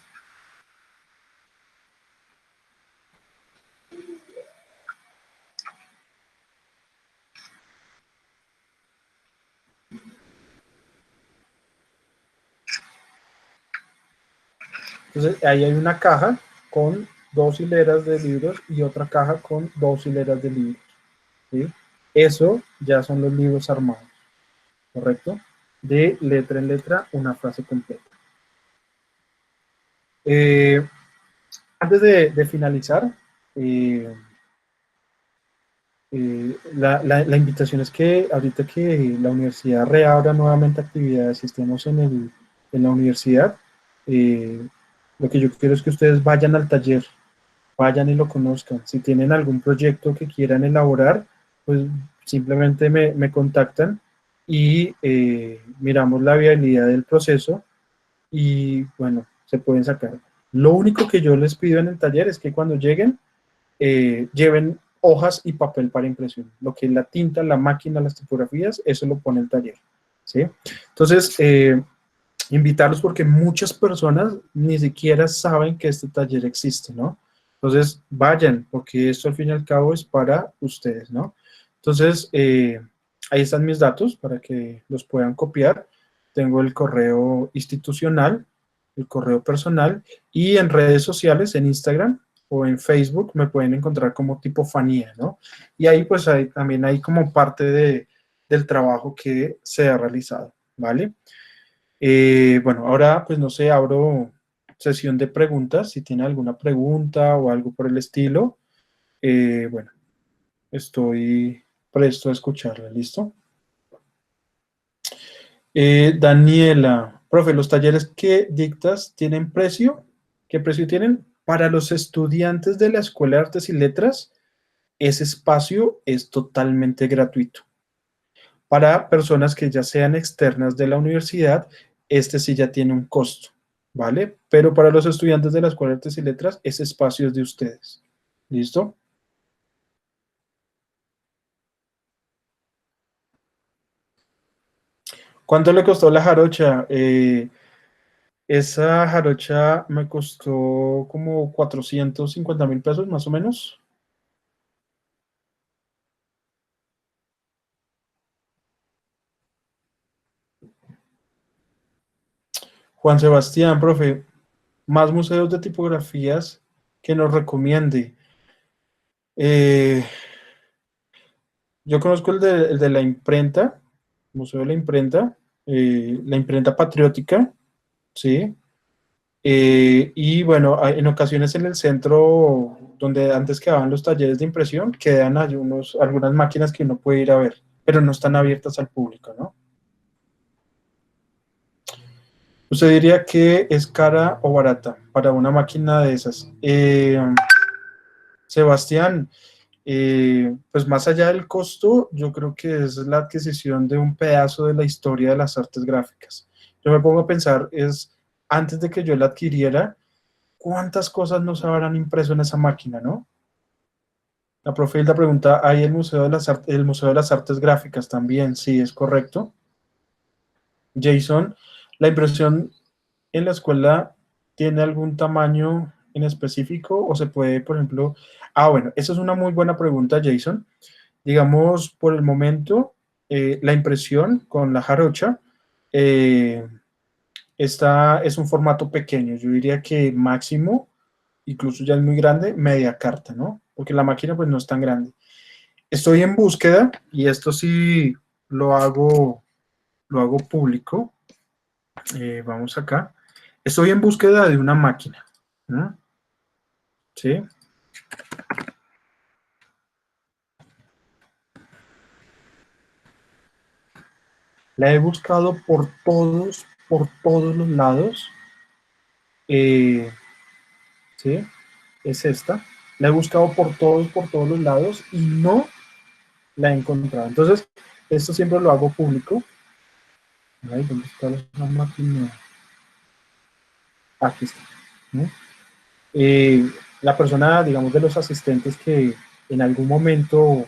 Entonces, ahí hay una caja con 2 hileras de libros y otra caja con 2 hileras de libros, ¿sí? Eso ya son los libros armados, ¿correcto? De letra en letra, una frase completa. Antes de finalizar, eh, la invitación es que ahorita que la universidad reabra nuevamente actividades y estemos en la universidad, lo que yo quiero es que ustedes vayan al taller, vayan y lo conozcan. Si tienen algún proyecto que quieran elaborar, pues simplemente me contactan y miramos la viabilidad del proceso y bueno, se pueden sacar. Lo único que yo les pido en el taller es que cuando lleguen, lleven hojas y papel para impresión. Lo que es la tinta, la máquina, las tipografías, eso lo pone el taller, ¿sí? Entonces, invitarlos porque muchas personas ni siquiera saben que este taller existe, ¿no? Entonces, vayan, porque esto al fin y al cabo es para ustedes, ¿no? Entonces, ahí están mis datos para que los puedan copiar. Tengo el correo institucional, el correo personal y en redes sociales, en Instagram o en Facebook, me pueden encontrar como Tipofanía, ¿no? Y ahí pues también hay como parte del trabajo que se ha realizado, ¿vale? Bueno, ahora pues no sé, abro sesión de preguntas, si tiene alguna pregunta o algo por el estilo. Bueno, estoy presto a escucharla, ¿listo? Daniela, profe, ¿los talleres que dictas tienen precio? ¿Qué precio tienen? Para los estudiantes de la Escuela de Artes y Letras, ese espacio es totalmente gratuito. Para personas que ya sean externas de la universidad, este sí ya tiene un costo, ¿vale? Pero para los estudiantes de la Escuela de Artes y Letras, ese espacio es de ustedes. ¿Listo? ¿Cuánto le costó la jarocha? Esa jarocha me costó como 450.000 pesos, más o menos. Juan Sebastián, profe, más museos de tipografías que nos recomiende. Eh, yo conozco el de la imprenta, Museo de la imprenta patriótica, ¿sí? Y bueno, en ocasiones en el centro donde antes quedaban los talleres de impresión, quedan hay algunas máquinas que uno puede ir a ver, pero no están abiertas al público, ¿no? ¿Usted diría que es cara o barata para una máquina de esas? Sebastián, pues más allá del costo, yo creo que es la adquisición de un pedazo de la historia de las artes gráficas. Yo me pongo a pensar, antes de que yo la adquiriera, ¿cuántas cosas no se habrán impreso en esa máquina, no? La profe Hilda pregunta, ¿hay el Museo de las Artes Gráficas también? Sí, es correcto. Jason, ¿la impresión en la escuela tiene algún tamaño en específico o se puede, por ejemplo... bueno, esa es una muy buena pregunta, Jason. Digamos, por el momento, la impresión con la jarocha eh, es un formato pequeño. Yo diría que máximo, incluso ya es muy grande, media carta, ¿no? Porque la máquina pues no es tan grande. Estoy en búsqueda, y esto sí lo hago público. Vamos acá. Estoy en búsqueda de una máquina, ¿no? ¿Sí? La he buscado por todos los lados. Eh, ¿Sí? Es esta. La he buscado por todos los lados y no la he encontrado. Entonces, esto siempre lo hago público. Ay, ¿dónde está la máquina? Aquí está, ¿no? La persona, digamos, de los asistentes que en algún momento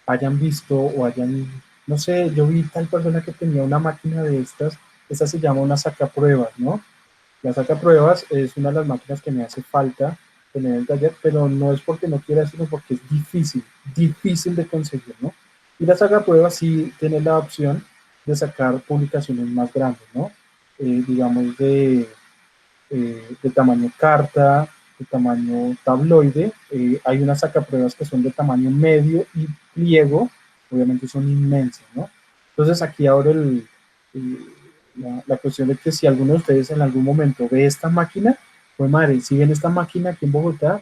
hayan visto o hayan, no sé, yo vi tal persona que tenía una máquina de estas, esta se llama una sacapruebas, ¿no? La sacapruebas es una de las máquinas que me hace falta tener en el taller, pero no es porque no quiera, sino porque es difícil de conseguir, ¿no? Y la sacapruebas sí tiene la opción de sacar publicaciones más grandes, ¿no? Digamos de tamaño carta, de tamaño tabloide. Hay unas sacapruebas que son de tamaño medio y pliego, obviamente son inmensas, ¿no? Entonces aquí ahora la cuestión de que si alguno de ustedes en algún momento ve esta máquina, pues madre, si ven esta máquina aquí en Bogotá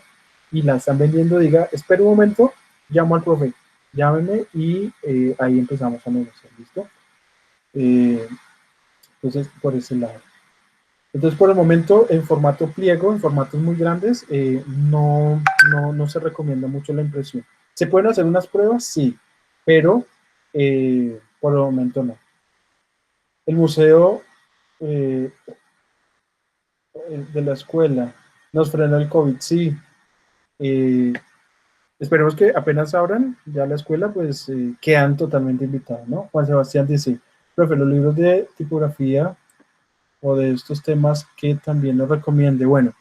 y la están vendiendo, diga, espera un momento, llamo al profe, llámeme y ahí empezamos a negociar, ¿listo? Eh, entonces, por ese lado. Entonces, por el momento, en formato pliego, en formatos muy grandes, no se recomienda mucho la impresión. ¿Se pueden hacer unas pruebas? Sí, pero por el momento no. El museo, eh, de la escuela. Nos frena el COVID, sí. Eh, Esperemos que apenas abran ya la escuela, pues quedan totalmente invitados, ¿no? Juan Sebastián dice, profe, los libros de tipografía o de estos temas que también nos recomiende. Bueno,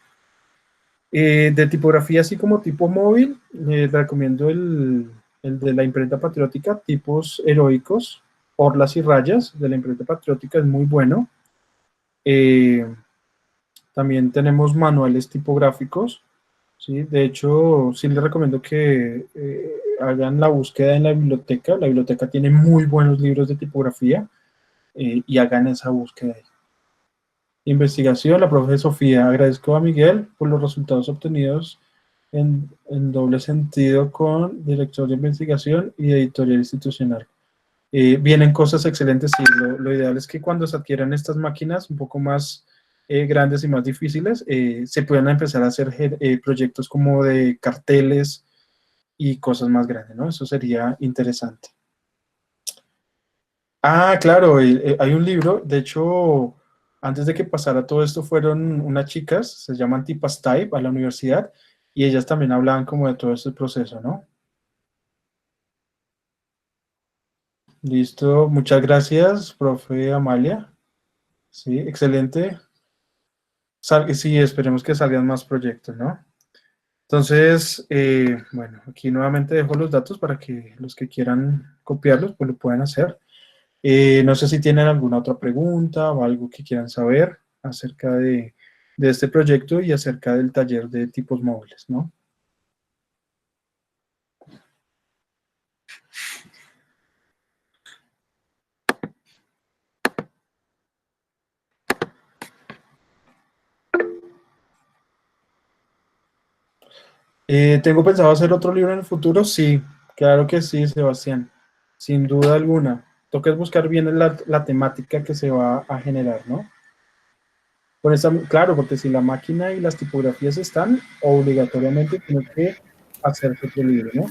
de tipografía así como tipo móvil, recomiendo el de la imprenta patriótica, tipos heroicos, orlas y rayas de la imprenta patriótica, es muy bueno. Eh, También tenemos manuales tipográficos, ¿sí? De hecho, sí les recomiendo que hagan la búsqueda en la biblioteca. La biblioteca tiene muy buenos libros de tipografía y hagan esa búsqueda ahí. Investigación, la profe Sofía. Agradezco a Miguel por los resultados obtenidos en doble sentido con director de investigación y editorial institucional. Vienen cosas excelentes y lo ideal es que cuando se adquieran estas máquinas un poco más grandes y más difíciles, se puedan empezar a hacer proyectos como de carteles y cosas más grandes, ¿no? Eso sería interesante. Ah, claro, hay un libro, de hecho, antes de que pasara todo esto fueron unas chicas, se llaman Tipas Type a la universidad, y ellas también hablaban como de todo este proceso, ¿no? Listo, muchas gracias, profe Amalia. Sí, excelente. Sí, esperemos que salgan más proyectos, ¿no? Entonces, bueno, aquí nuevamente dejo los datos para que los que quieran copiarlos, pues lo puedan hacer. No sé si tienen alguna otra pregunta o algo que quieran saber acerca de este proyecto y acerca del taller de tipos móviles, ¿no? ¿Tengo pensado hacer otro libro en el futuro? Sí, claro que sí, Sebastián, sin duda alguna. Toca es buscar bien la temática que se va a generar, ¿no? Claro, porque si la máquina y las tipografías están, obligatoriamente tiene que hacerse otro libro, ¿no?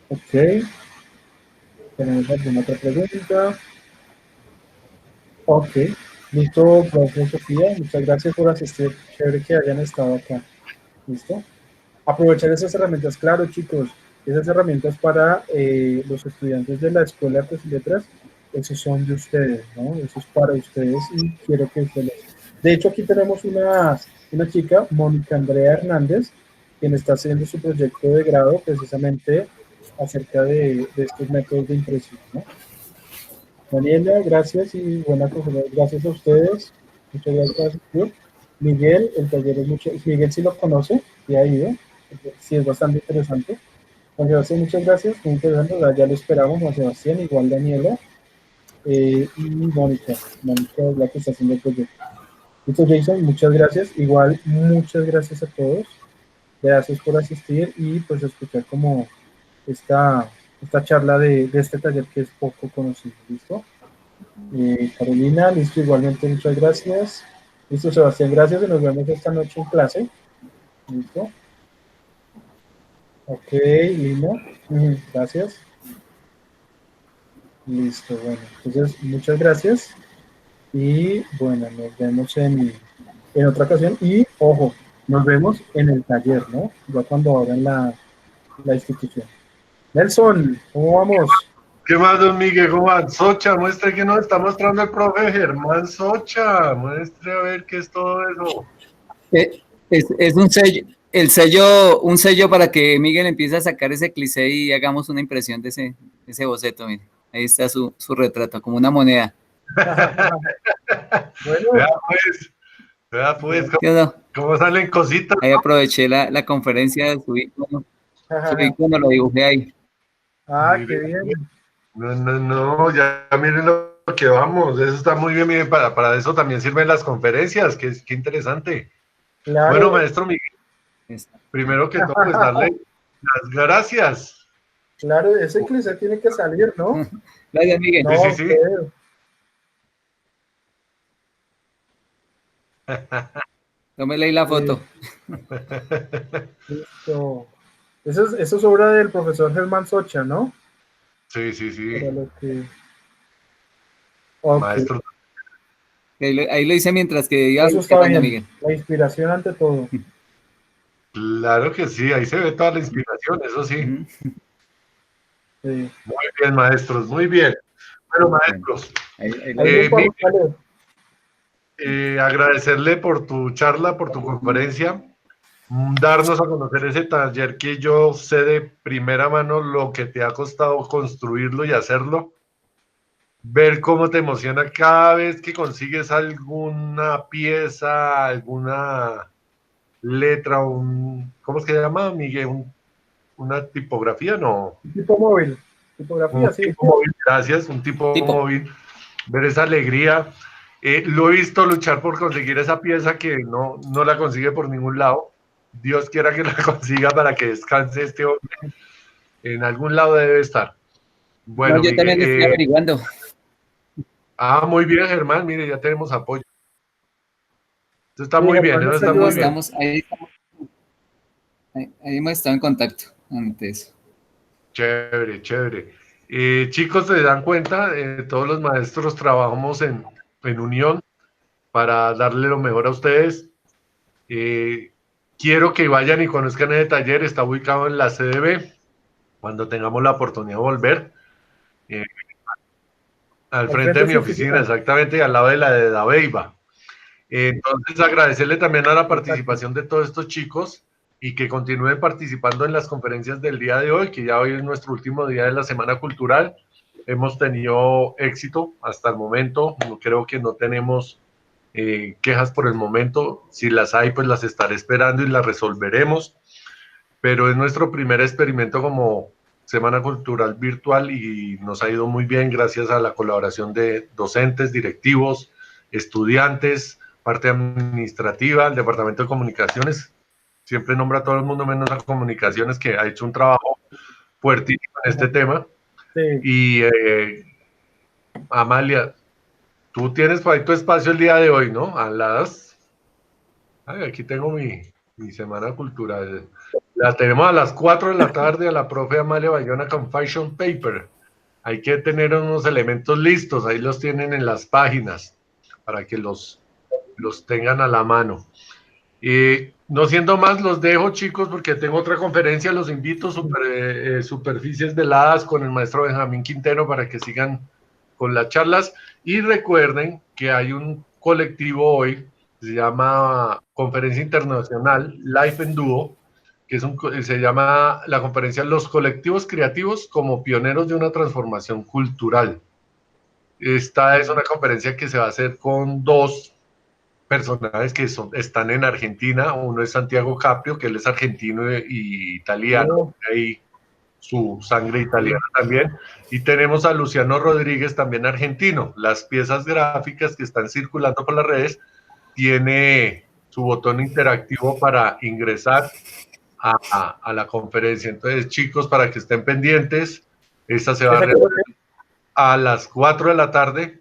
Ok, tenemos alguna otra pregunta. Ok, listo, profe Sofía, muchas gracias por asistir. Chévere que hayan estado acá. ¿Listo? Aprovechar esas herramientas, claro, chicos, esas herramientas para los estudiantes de la Escuela de Artes y Letras, esos son de ustedes, ¿no? Eso es para ustedes y quiero que ustedes... De hecho, aquí tenemos una chica, Mónica Andrea Hernández, quien está haciendo su proyecto de grado precisamente acerca de estos métodos de impresión, ¿no? Daniela, gracias y buena acogida. Gracias a ustedes. Muchas gracias por asistir. Miguel, el taller es mucho. Miguel sí lo conoce, y ha ido. Sí, es bastante interesante. Juan Sebastián, muchas gracias. Muy interesante. Ya lo esperamos. Juan Sebastián, igual Daniela. Y Mónica. Mónica es la que está haciendo el proyecto. Listo, Jason, muchas gracias. Igual, muchas gracias a todos. Gracias por asistir y pues escuchar como esta, esta charla de este taller que es poco conocido. ¿Listo? Carolina, listo, igualmente muchas gracias. Listo, Sebastián, gracias y nos vemos esta noche en clase. Listo. Ok, Lina, gracias. Listo, bueno, entonces muchas gracias y bueno, nos vemos en otra ocasión y ojo, nos vemos en el taller, ¿no? Ya cuando abran la institución. Nelson, ¿cómo vamos? ¿Qué más, don Miguel? ¿Cómo va? Socha, muestre que nos está mostrando el profe Germán Socha. Muestre a ver qué es todo eso. Es un sello, un sello para que Miguel empiece a sacar ese cliché y hagamos una impresión de ese boceto. Mire. Ahí está su retrato, como una moneda. Bueno, vea pues, ¿Cómo, cómo salen cositas. ahí aproveché la conferencia de su icono. Su icono lo dibujé ahí. Ah, qué Mire, bien. no, ya miren lo que vamos. Eso está muy bien, miren, para eso también sirven las conferencias, que interesante. Bueno, Claro. maestro Miguel, primero que todo, pues darle las gracias. Claro, ese cliché tiene que salir, ¿no? Gracias, Miguel. Sí, sí, No, sí. creo. Tómele ahí la foto. Listo. Eso es obra del profesor Germán Socha, ¿no? Sí, sí, Para sí. los que... Ok, Maestro, Ahí lo hice mientras que iba eso está hablando, bien. Miguel. La inspiración ante todo. claro que sí, ahí se ve toda la inspiración, eso sí. Ujú. Sí. Muy bien, maestros, muy bien. Bueno, Bueno, maestros, ahí lo Ahí dejo. lo podemos leer. agradecerle por tu charla, por tu conferencia, darnos a conocer ese taller que yo sé de primera mano lo que te ha costado construirlo y hacerlo, ver cómo te emociona cada vez que consigues alguna pieza, alguna letra, ¿cómo es que se llama, Miguel? Una tipografía, no, Tipo móvil. un Tipografía, sí. tipo móvil, gracias, un tipo Tipo, móvil, ver esa alegría. Lo he visto luchar por conseguir esa pieza que no la consigue por ningún lado. Dios quiera que la consiga para que descanse este hombre. En algún lado debe estar. no, Bueno, yo Miguel. también estoy averiguando. Muy bien, Germán. Mire, ya tenemos apoyo. Eso está Sí, muy bien, Germán eso está está Ahí muy bien. ayudando. estamos, ahí hemos estado en contacto antes. Chévere, chévere. Chicos, se dan cuenta, todos los maestros trabajamos en unión para darle lo mejor a ustedes. Quiero que vayan y conozcan el taller, está ubicado en la CDB, cuando tengamos la oportunidad de volver, eh, al Al frente frente de de mi su oficina, oficina. exactamente al lado de la de Dabeiba. Entonces, agradecerle también a la Exacto. participación de todos estos chicos y que continúen participando en las conferencias del día de hoy, que ya hoy es nuestro último día de la Semana Cultural. Hemos tenido éxito hasta el momento, creo que no tenemos quejas por el momento. Si las hay, pues las estaré esperando y las resolveremos. Pero es nuestro primer experimento como Semana Cultural virtual y nos ha ido muy bien gracias a la colaboración de docentes, directivos, estudiantes, parte administrativa, el Departamento de Comunicaciones. Siempre nombra a todo el mundo menos a Comunicaciones, que ha hecho un trabajo fuertísimo en este tema. Sí. Y Amalia, tú tienes por ahí tu espacio el día de hoy, ¿no? Aquí tengo mi semana cultural. La tenemos a las 4 de la tarde a la profe Amalia Bayona con Fashion Paper. Hay que tener unos elementos listos, ahí los tienen en las páginas para que los tengan a la mano. No siendo más, los dejo, chicos, porque tengo otra conferencia. Los invito, superficies veladas con el maestro Benjamín Quintero para que sigan con las charlas. Y recuerden que hay un colectivo hoy que se llama Conferencia Internacional Life en Dúo, se llama la conferencia Los colectivos creativos como pioneros de una transformación cultural. Esta es una conferencia que se va a hacer con dos personajes que están en Argentina. Uno es Santiago Caprio, que él es argentino y italiano, ahí su sangre italiana también. Y tenemos a Luciano Rodríguez, también argentino. Las piezas gráficas que están circulando por las redes tiene su botón interactivo para ingresar a la conferencia. Entonces, chicos, para que estén pendientes, esta se va a realizar a las 4 de la tarde.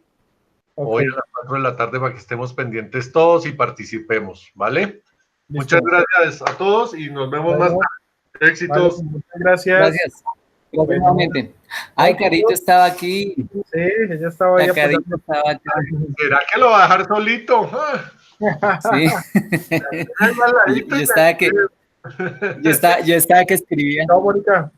Hoy a Ok, las 4 de la tarde para que estemos pendientes todos y participemos, ¿vale? Muchas listo. gracias a todos y nos vemos más Bueno, tarde. vale, Éxitos. muchas gracias. Gracias. Gracias Bueno, nuevamente. Ay, chao, Carito chicos. estaba aquí. Sí, ella estaba ahí La Carito apoyando. estaba acá. ¿Será que lo va a dejar solito? Sí. Igualadito Yo y estaba que, yo estaba que escribía. Chao, Mónica.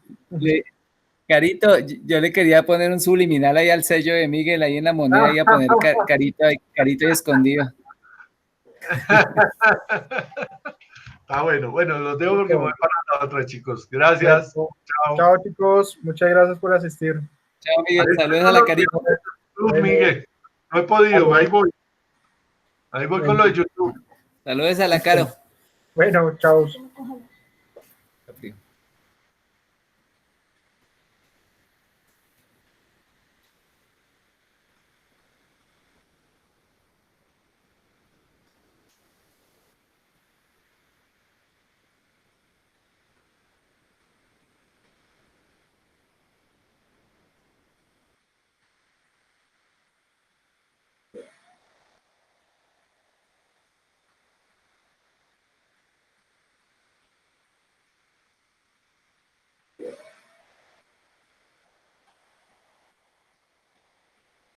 Carito, yo le quería poner un subliminal ahí al sello de Miguel, ahí en la moneda, y a poner Carito, Carito y escondido. Bueno, los dejo porque Listo. voy para la otra, chicos. Gracias. Bueno, Chao. chao, chicos. Muchas gracias por asistir. Chao, Miguel. Ahí Saludos a la Carito. Bueno, Miguel. No he podido, ahí voy. Ahí voy con bueno, lo de YouTube. Saludos a la Caro. bueno, chao.